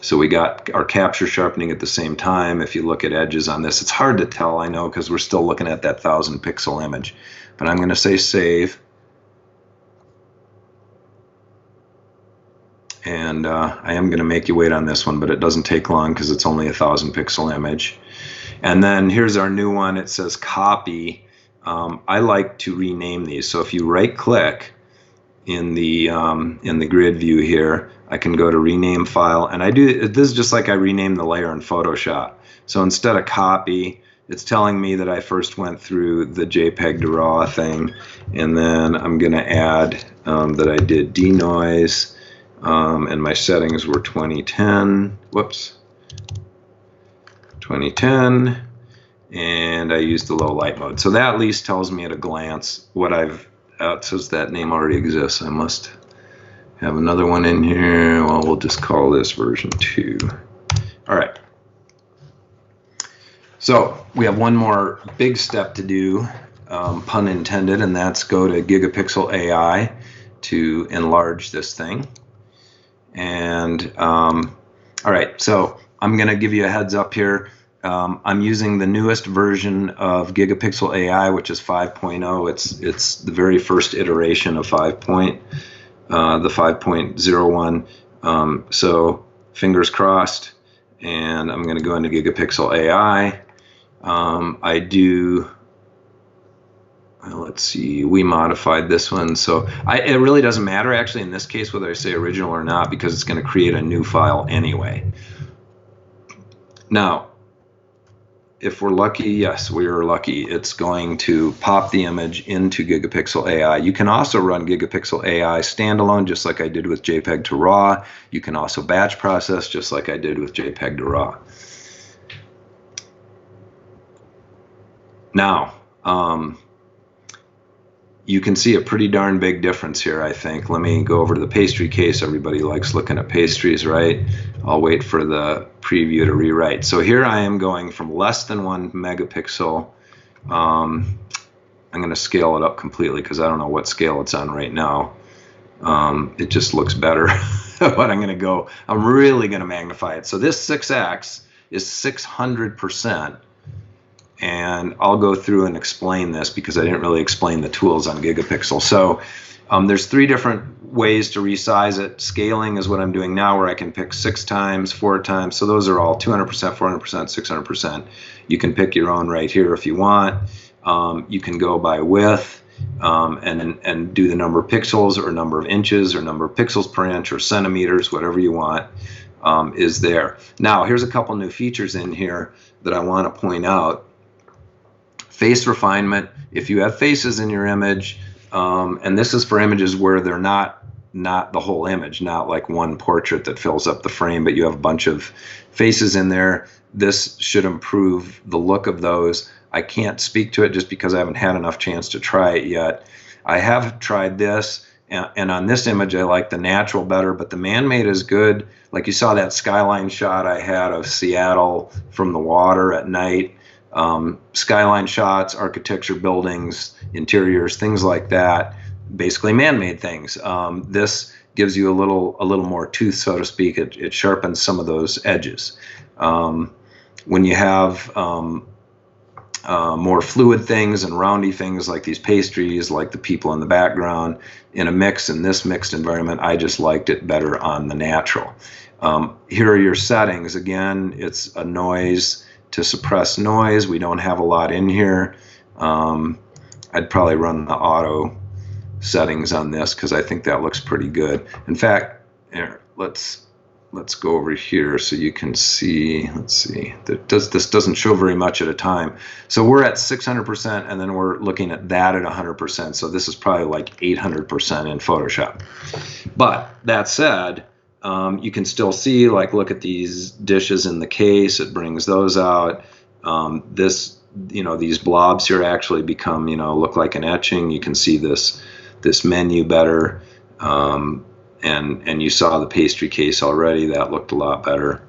so we got our capture sharpening at the same time. If you look at edges on this, it's hard to tell, I know, because we're still looking at that 1000 pixel image, but I'm going to say save. And I am going to make you wait on this one, but it doesn't take long because it's only a 1000 pixel image. And then here's our new one. It says copy. I like to rename these. So if you right click in the grid view here, I can go to rename file, and this is just like I renamed the layer in Photoshop. So instead of copy, it's telling me that I first went through the JPEG to RAW thing, and then I'm going to add that I did DNoise. And my settings were 2010, 2010, and I used the low light mode. So that at least tells me at a glance what it says that name already exists. I must have another one in here. Well, we'll just call this version 2. All right. So we have one more big step to do, pun intended, and that's go to Gigapixel AI to enlarge this thing. And all right, so I'm going to give you a heads up here. I'm using the newest version of Gigapixel AI, which is 5.0. It's the very first iteration of the 5.01. So fingers crossed. And I'm going to go into Gigapixel AI. I do, let's see, we modified this one. So it really doesn't matter actually in this case whether I say original or not, because it's going to create a new file anyway. Now, if we're lucky, yes, we are lucky, it's going to pop the image into Gigapixel AI. You can also run Gigapixel AI standalone, just like I did with JPEG to RAW. You can also batch process, just like I did with JPEG to RAW. Now, you can see a pretty darn big difference here, I think. Let me go over to the pastry case. Everybody likes looking at pastries, right? I'll wait for the preview to rewrite. So here I am going from less than 1 megapixel. I'm going to scale it up completely because I don't know what scale it's on right now. It just looks better. But I'm really going to magnify it. So this 6x is 600%. And I'll go through and explain this because I didn't really explain the tools on Gigapixel. So there's 3 different ways to resize it. Scaling is what I'm doing now, where I can pick 6 times, 4 times. So those are all 200%, 400%, 600%. You can pick your own right here if you want. You can go by width and do the number of pixels or number of inches or number of pixels per inch or centimeters, whatever you want is there. Now, here's a couple new features in here that I want to point out. Face refinement, if you have faces in your image, and this is for images where they're not the whole image, not like one portrait that fills up the frame, but you have a bunch of faces in there, this should improve the look of those. I can't speak to it just because I haven't had enough chance to try it yet. I have tried this, and on this image I like the natural better, but the man-made is good. Like you saw that skyline shot I had of Seattle from the water at night. Skyline shots, architecture, buildings, interiors, things like that, basically man-made things. This gives you a little more tooth, so to speak. It sharpens some of those edges. When you have more fluid things and roundy things like these pastries, like the people in the background, in this mixed environment, I just liked it better on the natural. Here are your settings. Again, it's a noise to suppress noise. We don't have a lot in here. I'd probably run the auto settings on this because I think that looks pretty good. In fact, here, let's go over here so you can see. Let's see. This doesn't show very much at a time. So we're at 600%, and then we're looking at that at 100%. So this is probably like 800% in Photoshop. But that said, you can still see, like, look at these dishes in the case. It brings those out. These blobs here actually become, look like an etching. You can see this menu better. And you saw the pastry case already. That looked a lot better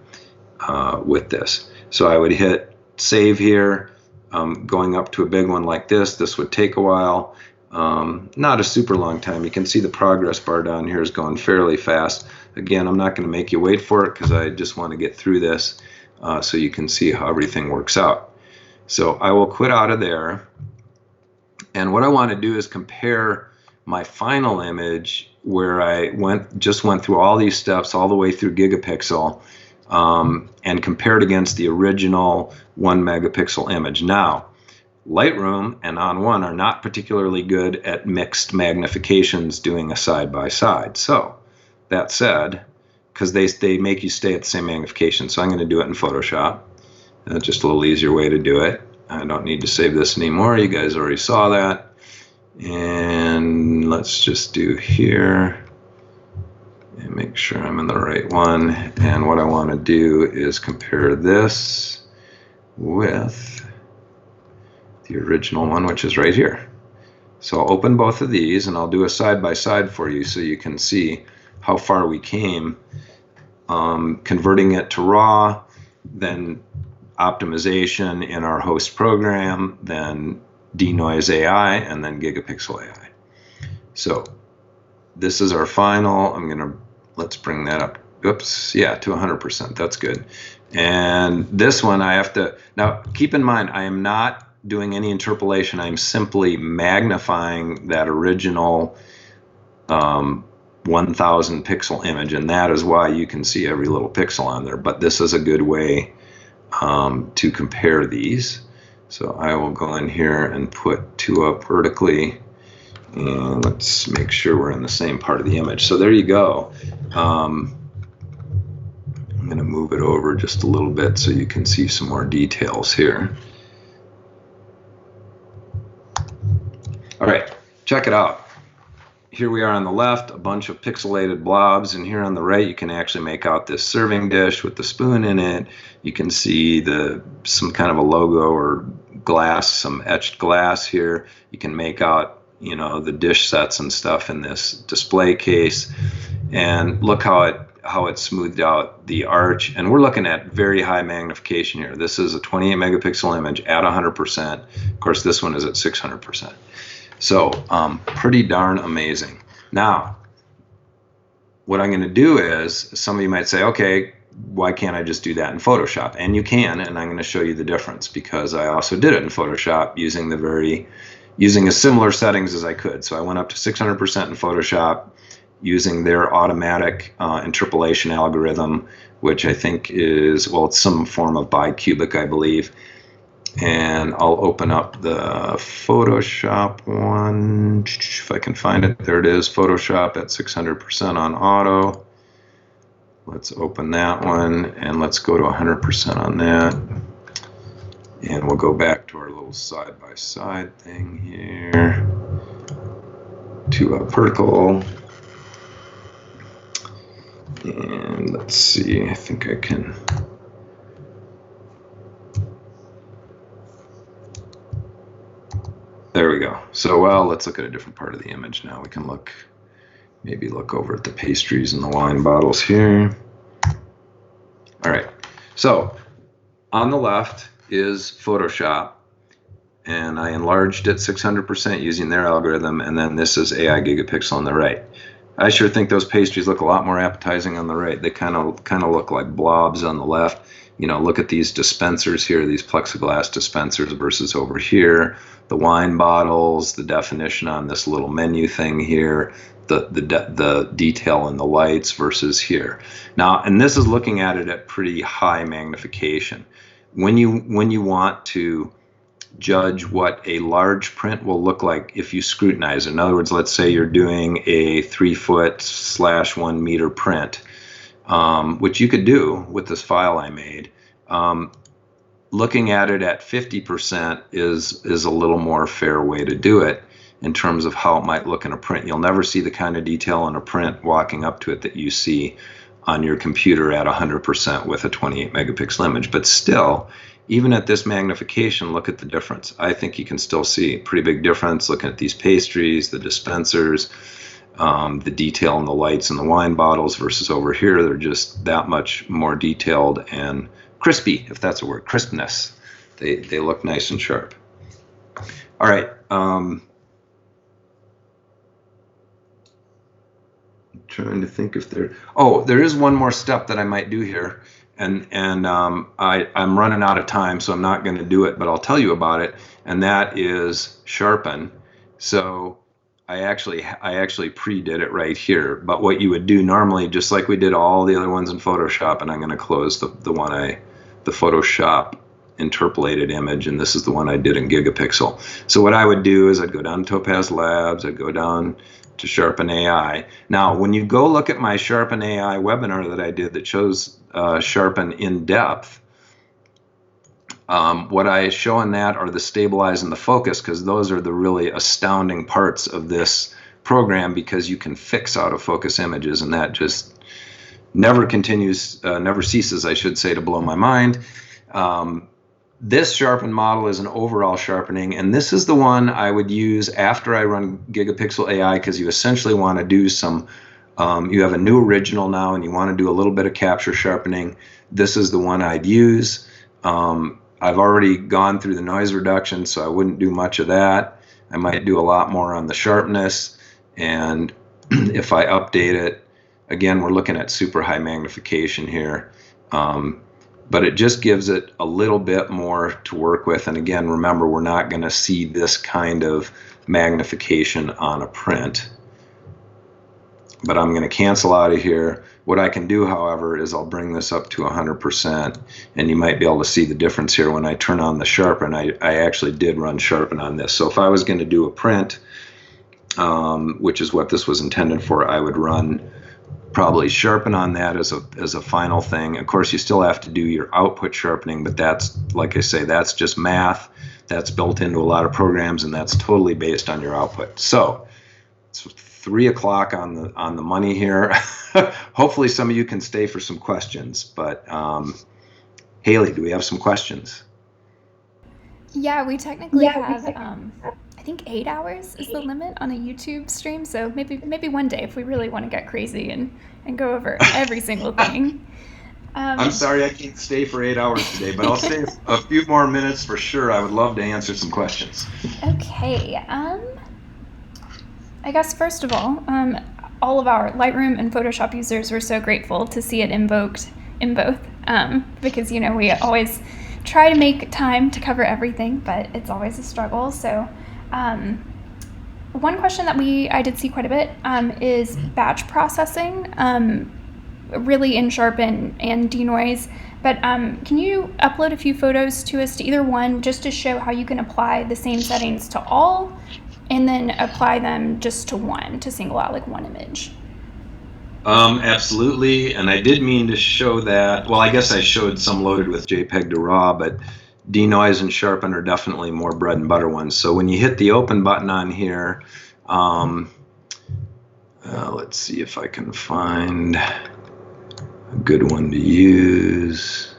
with this. So I would hit save here. Going up to a big one like this would take a while. Not a super long time. You can see the progress bar down here is going fairly fast. Again, I'm not going to make you wait for it because I just want to get through this so you can see how everything works out. So I will quit out of there. And what I want to do is compare my final image where I just went through all these steps all the way through Gigapixel and compared against the original 1 megapixel image. Now, Lightroom and On1 are not particularly good at mixed magnifications doing a side-by-side. So that said, because they make you stay at the same magnification, so I'm going to do it in Photoshop. Just a little easier way to do it. I don't need to save this anymore. You guys already saw that. And let's just do here and make sure I'm in the right one. And what I want to do is compare this with the original one, which is right here. So I'll open both of these and I'll do a side-by-side for you so you can see how far we came converting it to RAW, then optimization in our host program, then DeNoise AI, and then Gigapixel AI. So this is our final. Let's bring that up. Oops, yeah, to 100%. That's good. And this one I have to, now keep in mind, I am not doing any interpolation. I'm simply magnifying that original 1,000 pixel image, and that is why you can see every little pixel on there. But this is a good way to compare these. So I will go in here and put 2 up vertically, and let's make sure we're in the same part of the image. So there you go. I'm going to move it over just a little bit so you can see some more details here. All right, check it out. Here we are on the left, a bunch of pixelated blobs, and here on the right you can actually make out this serving dish with the spoon in it. You can see some kind of a logo or glass, some etched glass here. You can make out, you know, the dish sets and stuff in this display case, and look how it smoothed out the arch. And we're looking at very high magnification here. This is a 28 megapixel image at 100%. Of course, this one is at 600%. So pretty darn amazing. Now, what I'm going to do is, some of you might say, okay, why can't I just do that in Photoshop? And you can, and I'm going to show you the difference, because I also did it in Photoshop using as similar settings as I could. So I went up to 600% in Photoshop using their automatic interpolation algorithm, which I think is, well, it's some form of bicubic, I believe. And I'll open up the Photoshop one, if I can find it. There it is, Photoshop at 600% on auto. Let's open that one, and let's go to 100% on that. And we'll go back to our little side-by-side thing here. 2 up vertical. And let's see, I think I can... There we go. So, well, let's look at a different part of the image now. We can maybe look over at the pastries and the wine bottles here. All right. So, on the left is Photoshop, and I enlarged it 600% using their algorithm, and then this is AI Gigapixel on the right. I sure think those pastries look a lot more appetizing on the right. They kind of look like blobs on the left. You know, look at these dispensers here, these plexiglass dispensers versus over here, the wine bottles, the definition on this little menu thing here, the detail in the lights versus here. Now, and this is looking at it at pretty high magnification. When you want to judge what a large print will look like if you scrutinize it. In other words, let's say you're doing a 3-foot/1 meter print, which you could do with this file I made. Looking at it at 50% is a little more fair way to do it in terms of how it might look in a print. You'll never see the kind of detail in a print walking up to it that you see on your computer at 100% with a 28 megapixel image. But still, even at this magnification, look at the difference. I think you can still see a pretty big difference looking at these pastries, the dispensers, the detail in the lights and the wine bottles versus over here. They're just that much more detailed and crispy, if that's a word, crispness. They look nice and sharp. All right. Trying to think if there is one more step that I might do here, and I'm running out of time, so I'm not going to do it, but I'll tell you about it, and that is Sharpen. So I actually pre-did it right here, but what you would do normally, just like we did all the other ones in Photoshop, and I'm going to close the Photoshop interpolated image, and this is the one I did in Gigapixel. So what I would do is I'd go down to Topaz Labs, I'd go down to Sharpen AI. Now, when you go look at my Sharpen AI webinar that I did that shows Sharpen in depth, what I show in that are the stabilize and the focus, because those are the really astounding parts of this program, because you can fix out of focus images, and that just never ceases, I should say, to blow my mind. This Sharpen model is an overall sharpening, and this is the one I would use after I run Gigapixel AI, because you essentially want to do some, you have a new original now and you want to do a little bit of capture sharpening. This is the one I'd use. I've already gone through the noise reduction, so I wouldn't do much of that. I might do a lot more on the sharpness, and if I update it, again, we're looking at super high magnification here. But it just gives it a little bit more to work with. And again, remember, we're not going to see this kind of magnification on a print. but I'm going to cancel out of here. What I can do, however, is I'll bring this up to 100%, and you might be able to see the difference here. When I turn on the Sharpen, I actually did run Sharpen on this. So if I was going to do a print, which is what this was intended for, I would run probably Sharpen on that as a final thing. Of course, you still have to do your output sharpening, but that's, like I say, that's just math. That's built into a lot of programs, and that's totally based on your output. So it's 3 o'clock on the money here. Hopefully some of you can stay for some questions, but Haley, do we have some questions? Yeah, we technically have, I think 8 hours is the limit on a YouTube stream. So maybe one day if we really want to get crazy and go over every single thing. I'm sorry I can't stay for 8 hours today, but I'll stay a few more minutes for sure. I would love to answer some questions. Okay. I guess first of all of our Lightroom and Photoshop users were so grateful to see it invoked in both, because we always try to make time to cover everything, but it's always a struggle. So one question that I did see quite a bit is batch processing, really in Sharpen and DeNoise. But can you upload a few photos to us to either one, just to show how you can apply the same settings to all, and then apply them just to one, to single out like one image? Absolutely, and I did mean to show that. Well, I guess I showed some loaded with JPEG to RAW, but DeNoise and Sharpen are definitely more bread and butter ones. So when you hit the open button on here, let's see if I can find a good one to use.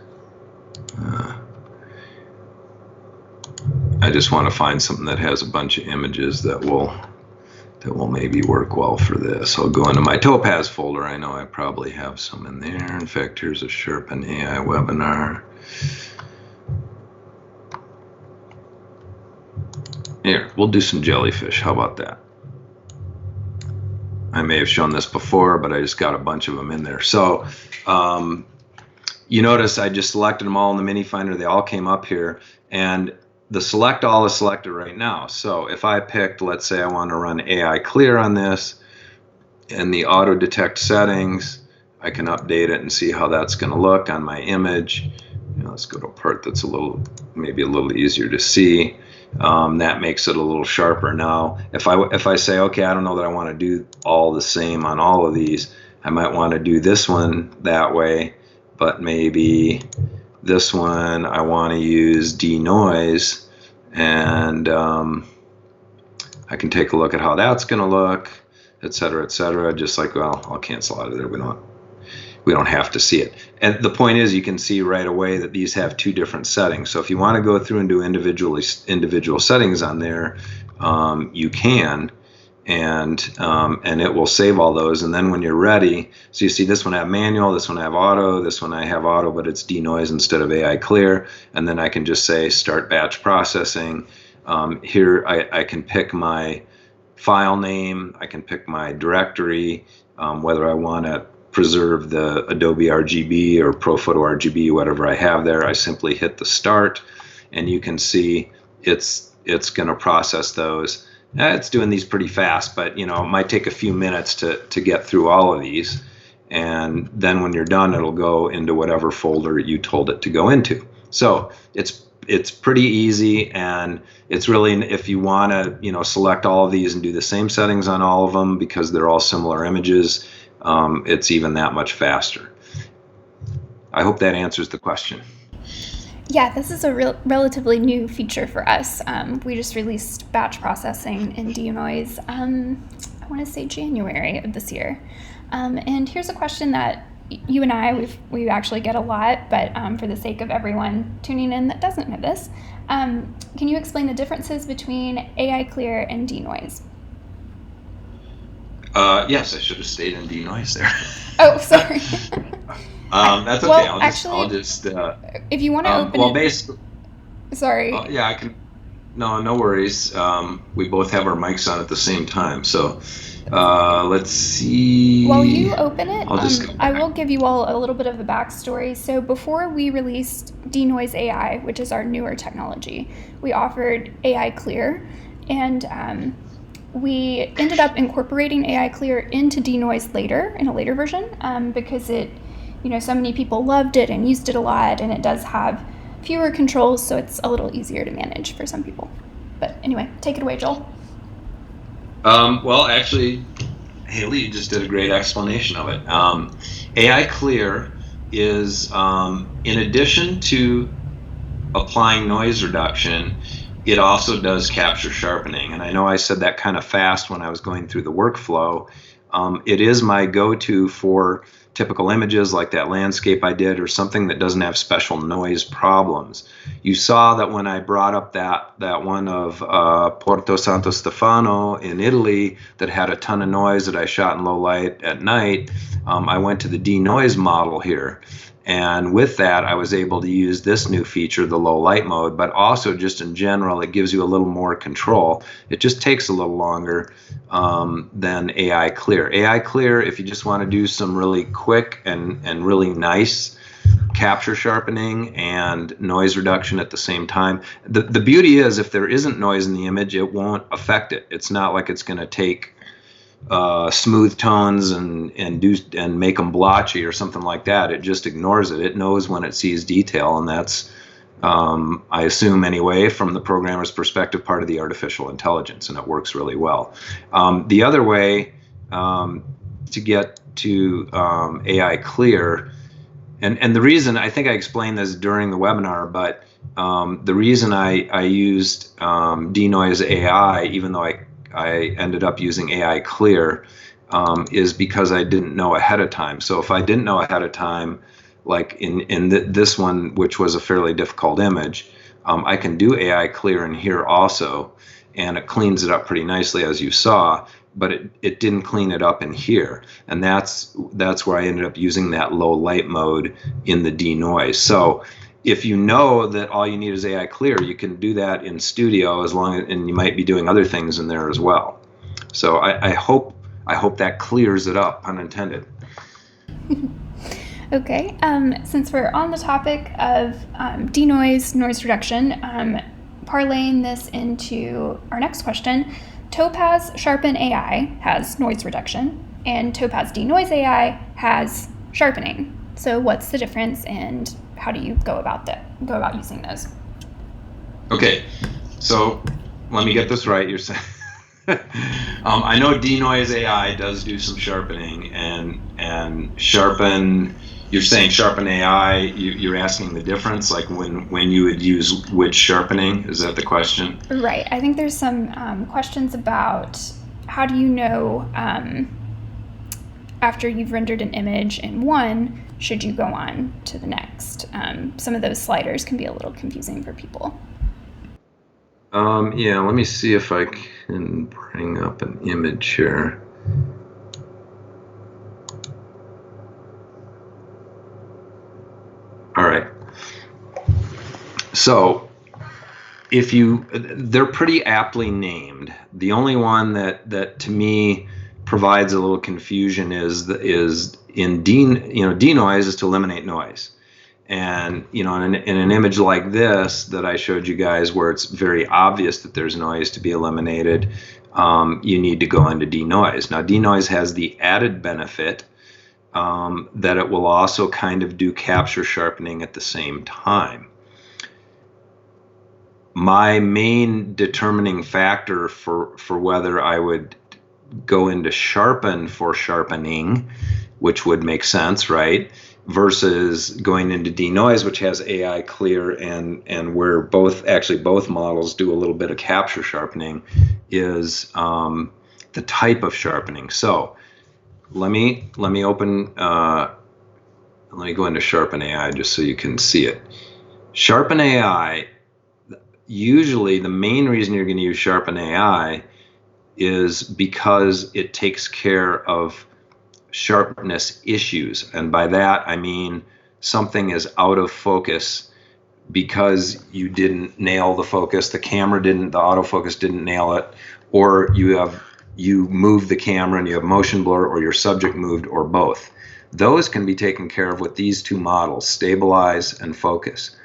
I just want to find something that has a bunch of images that will maybe work well for this. I'll go into my Topaz folder. I know I probably have some in there. In fact, here's a Sharpen AI webinar. Here, we'll do some jellyfish. How about that? I may have shown this before, but I just got a bunch of them in there. So you notice I just selected them all in the mini finder. They all came up here, and the select all is selected right now. So if I picked, let's say I want to run AI clear on this, in the auto detect settings, I can update it and see how that's going to look on my image. Let's go to a part that's maybe a little easier to see. That makes it a little sharper. Now, if I say, okay, I don't know that I want to do all the same on all of these, I might want to do this one that way, but maybe this one I want to use DeNoise, and I can take a look at how that's going to look, et cetera, just like, well, I'll cancel out of there. We don't have to see it. And the point is, you can see right away that these have 2 different settings. So if you want to go through and do individual settings on there, you can, and it will save all those. And then when you're ready, so you see this one I have manual, this one I have auto, this one I have auto, but it's DeNoise instead of AI clear. And then I can just say start batch processing. Here I can pick my file name, I can pick my directory, whether I want to preserve the Adobe RGB or ProPhoto RGB, whatever I have there. I simply hit the start, and you can see it's going to process those. It's doing these pretty fast, but it might take a few minutes to get through all of these. And then when you're done, it'll go into whatever folder you told it to go into. So it's pretty easy, and it's really, if you want to select all of these and do the same settings on all of them because they're all similar images, it's even that much faster. I hope that answers the question. Yeah, this is a relatively new feature for us. We just released batch processing in DNoise, I want to say January of this year. And here's a question that you and I, we actually get a lot, but for the sake of everyone tuning in that doesn't know this, can you explain the differences between AI Clear and DeNoise? Yes, I should have stayed in DNoise there. Oh, sorry. That's okay. Well, I'll just. If you want to open well, it. Basically. Sorry. Yeah, I can. No worries. We both have our mics on at the same time, so let's see. While you open it, I will give you all a little bit of the backstory. So before we released DeNoise AI, which is our newer technology, we offered AI Clear, and we ended up incorporating AI Clear into DeNoise later, in a later version, because so many people loved it and used it a lot, and it does have fewer controls, so it's a little easier to manage for some people. But anyway, take it away, Joel. Well, actually, Haley, you just did a great explanation of it. AI Clear is, in addition to applying noise reduction, it also does capture sharpening. And I know I said that kind of fast when I was going through the workflow. It is my go-to for typical images like that landscape I did, or something that doesn't have special noise problems. You saw that when I brought up that one of Porto Santo Stefano in Italy that had a ton of noise that I shot in low light at night, I went to the DeNoise model here. And with that, I was able to use this new feature, the low light mode, but also just in general, it gives you a little more control. It just takes a little longer than AI Clear. AI Clear, if you just want to do some really quick and really nice capture sharpening and noise reduction at the same time. The beauty is, if there isn't noise in the image, it won't affect it. It's not like it's going to take smooth tones and make them blotchy or something like that. It just ignores it. It knows when it sees detail, and that's, I assume anyway, from the programmer's perspective, part of the artificial intelligence, and it works really well. The other way to get to AI Clear, and the reason, I think I explained this during the webinar, but the reason I used DeNoise AI, even though I ended up using AI Clear, is because I didn't know ahead of time. So if I didn't know ahead of time, like in this one, which was a fairly difficult image, I can do AI Clear in here also, and it cleans it up pretty nicely, as you saw, but it didn't clean it up in here. And that's where I ended up using that low light mode in the DeNoise. So if you know that all you need is AI Clear, you can do that in Studio and you might be doing other things in there as well. So I hope that clears it up, pun intended. Okay, since we're on the topic of DeNoise noise reduction, parlaying this into our next question, Topaz Sharpen AI has noise reduction, and Topaz DeNoise AI has sharpening. So what's the difference, and how do you go about using those? Okay, so let me get this right. You're saying I know DeNoise AI does do some sharpening, and sharpen. You're saying Sharpen AI. You're asking the difference, like when you would use which sharpening. Is that the question? Right. I think there's some questions about how do you know after you've rendered an image in one, should you go on to the next? Some of those sliders can be a little confusing for people. Yeah, let me see if I can bring up an image here. All right. So they're pretty aptly named. The only one that to me provides a little confusion is in DeNoise is to eliminate noise. And in an image like this that I showed you guys, where it's very obvious that there's noise to be eliminated, you need to go into DeNoise. Now, DeNoise has the added benefit that it will also kind of do capture sharpening at the same time. My main determining factor for whether I would go into Sharpen for sharpening, which would make sense, right, versus going into DeNoise, which has AI Clear and where both models do a little bit of capture sharpening, is the type of sharpening. So let me open. Let me go into Sharpen AI just so you can see it. Sharpen AI. Usually, the main reason you're going to use Sharpen AI is because it takes care of sharpness issues, and by that I mean something is out of focus because you didn't nail the focus, the camera didn't, the autofocus didn't nail it, or you moved the camera and you have motion blur, or your subject moved, or both. Those can be taken care of with these two models, stabilize and focus.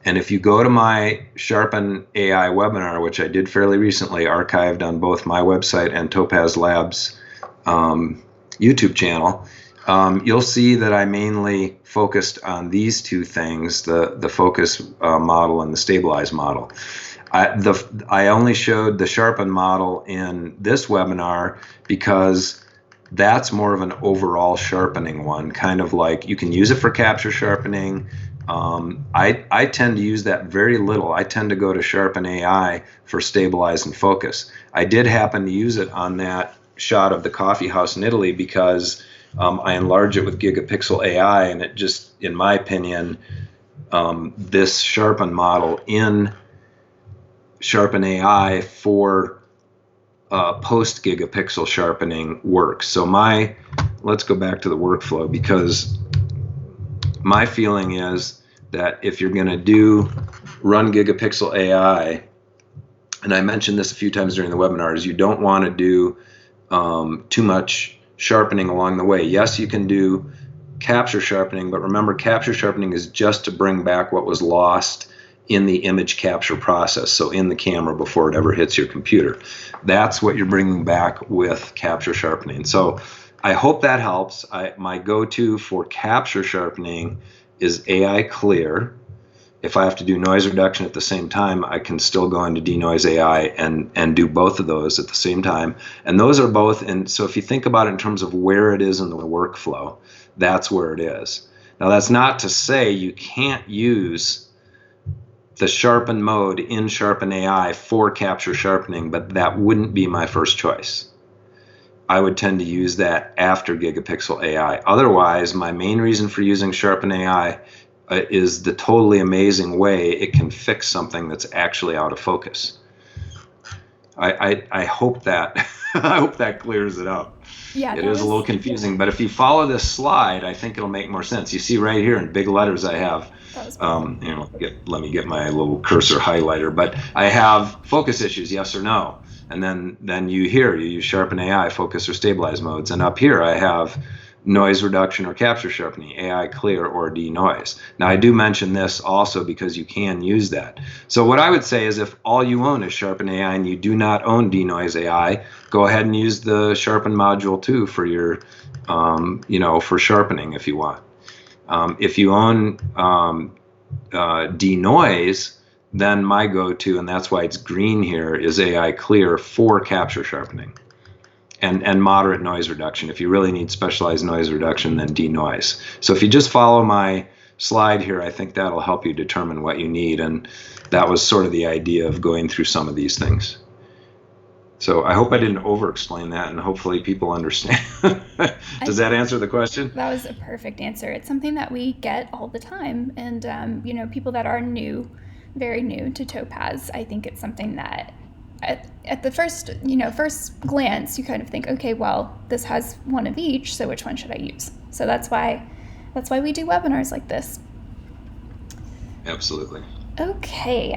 And if you go to my Sharpen AI webinar, which I did fairly recently, archived on both my website and Topaz Labs YouTube channel, you'll see that I mainly focused on these two things, the focus model and the stabilize model. I only showed the Sharpen model in this webinar because that's more of an overall sharpening one, kind of like you can use it for capture sharpening. I tend to use that very little. I tend to go to Sharpen AI for stabilize and focus. I did happen to use it on that shot of the coffee house in Italy because I enlarged it with Gigapixel AI, and it just, in my opinion, this Sharpen model in Sharpen AI for post Gigapixel sharpening works. So let's go back to the workflow, because my feeling is that if you're going to run Gigapixel AI, and I mentioned this a few times during the webinar, is you don't want to do too much sharpening along the way. Yes, you can do capture sharpening, but remember, capture sharpening is just to bring back what was lost in the image capture process, so in the camera before it ever hits your computer. That's what you're bringing back with capture sharpening. So I hope that helps. My go-to for capture sharpening is AI Clear. If I have to do noise reduction at the same time, I can still go into DeNoise AI and do both of those at the same time. And those are both, and so if you think about it in terms of where it is in the workflow, that's where it is. Now, that's not to say you can't use the sharpen mode in Sharpen AI for capture sharpening, but that wouldn't be my first choice. I would tend to use that after Gigapixel AI. Otherwise, my main reason for using Sharpen AI is the totally amazing way it can fix something that's actually out of focus. I hope that I hope that clears it up. Yeah, it is a little confusing, but if you follow this slide, I think it'll make more sense. You see right here in big letters, I have, let me get my little cursor highlighter, but I have focus issues, yes or no. And then you use Sharpen AI, focus or stabilize modes. And up here, I have noise reduction or capture sharpening, AI Clear or DeNoise. Now, I do mention this also because you can use that. So what I would say is if all you own is Sharpen AI and you do not own DeNoise AI, go ahead and use the Sharpen module too for your, for sharpening if you want. If you own DeNoise, then my go-to, and that's why it's green here, is AI Clear for capture sharpening. And moderate noise reduction. If you really need specialized noise reduction, then DeNoise. So if you just follow my slide here, I think that'll help you determine what you need. And that was sort of the idea of going through some of these things. So I hope I didn't over-explain that, and hopefully people understand. Does that answer the question? That was a perfect answer. It's something that we get all the time. And, people that are very new to Topaz, I think it's something that at the first glance, you kind of think, okay, well, this has one of each, so which one should I use? So that's why we do webinars like this. Absolutely. Okay.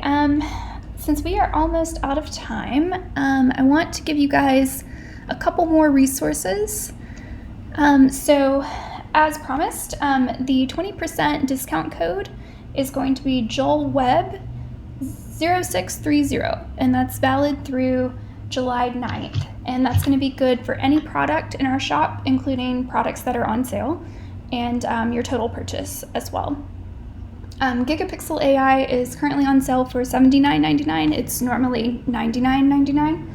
Since we are almost out of time, I want to give you guys a couple more resources. So as promised, the 20% discount code is going to be Joel Web 0630, and that's valid through July 9th. And that's going to be good for any product in our shop, including products that are on sale, and your total purchase as well. Gigapixel AI is currently on sale for $79.99. It's normally $99.99.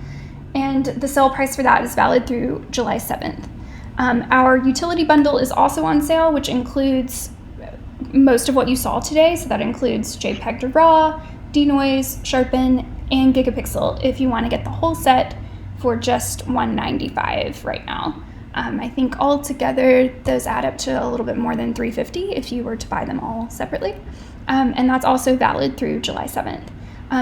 And the sale price for that is valid through July 7th. Our utility bundle is also on sale, which includes most of what you saw today. So that includes JPEG to RAW, DeNoise, Sharpen, and Gigapixel if you want to get the whole set for just $195 right now. I think all together those add up to a little bit more than $350 if you were to buy them all separately. And that's also valid through July 7th.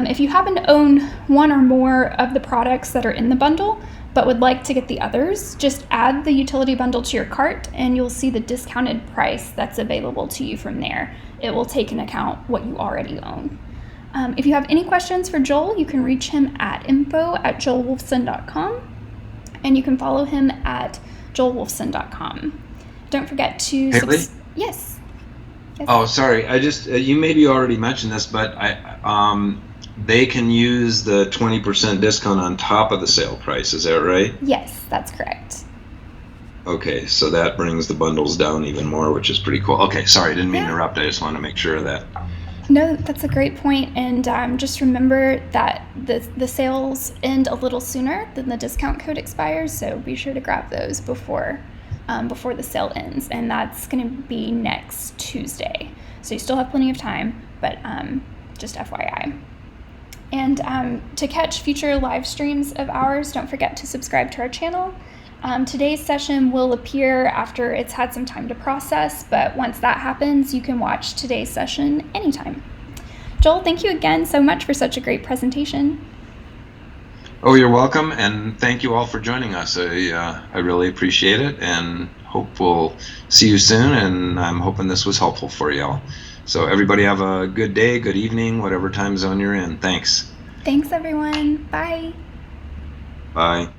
If you happen to own one or more of the products that are in the bundle but would like to get the others, just add the utility bundle to your cart and you'll see the discounted price that's available to you from there. It will take into account what you already own. If you have any questions for Joel, you can reach him at info@joelwolfson.com, and you can follow him at joelwolfson.com. Don't forget to... Haley? Yes. Yes. Oh, sorry. I just you maybe already mentioned this, but they can use the 20% discount on top of the sale price. Is that right? Yes, that's correct. Okay, so that brings the bundles down even more, which is pretty cool. Okay, sorry, didn't mean to Yeah. interrupt. I just want to make sure of that. No, that's a great point. And just remember that the sales end a little sooner than the discount code expires. So be sure to grab those before the sale ends. And that's going to be next Tuesday. So you still have plenty of time, but just FYI. And to catch future live streams of ours, don't forget to subscribe to our channel. Today's session will appear after it's had some time to process, but once that happens, you can watch today's session anytime. Joel, thank you again so much for such a great presentation. Oh, you're welcome, and thank you all for joining us. I really appreciate it, and hope we'll see you soon, and I'm hoping this was helpful for you all. So everybody have a good day, good evening, whatever time zone you're in. Thanks. Thanks, everyone. Bye. Bye.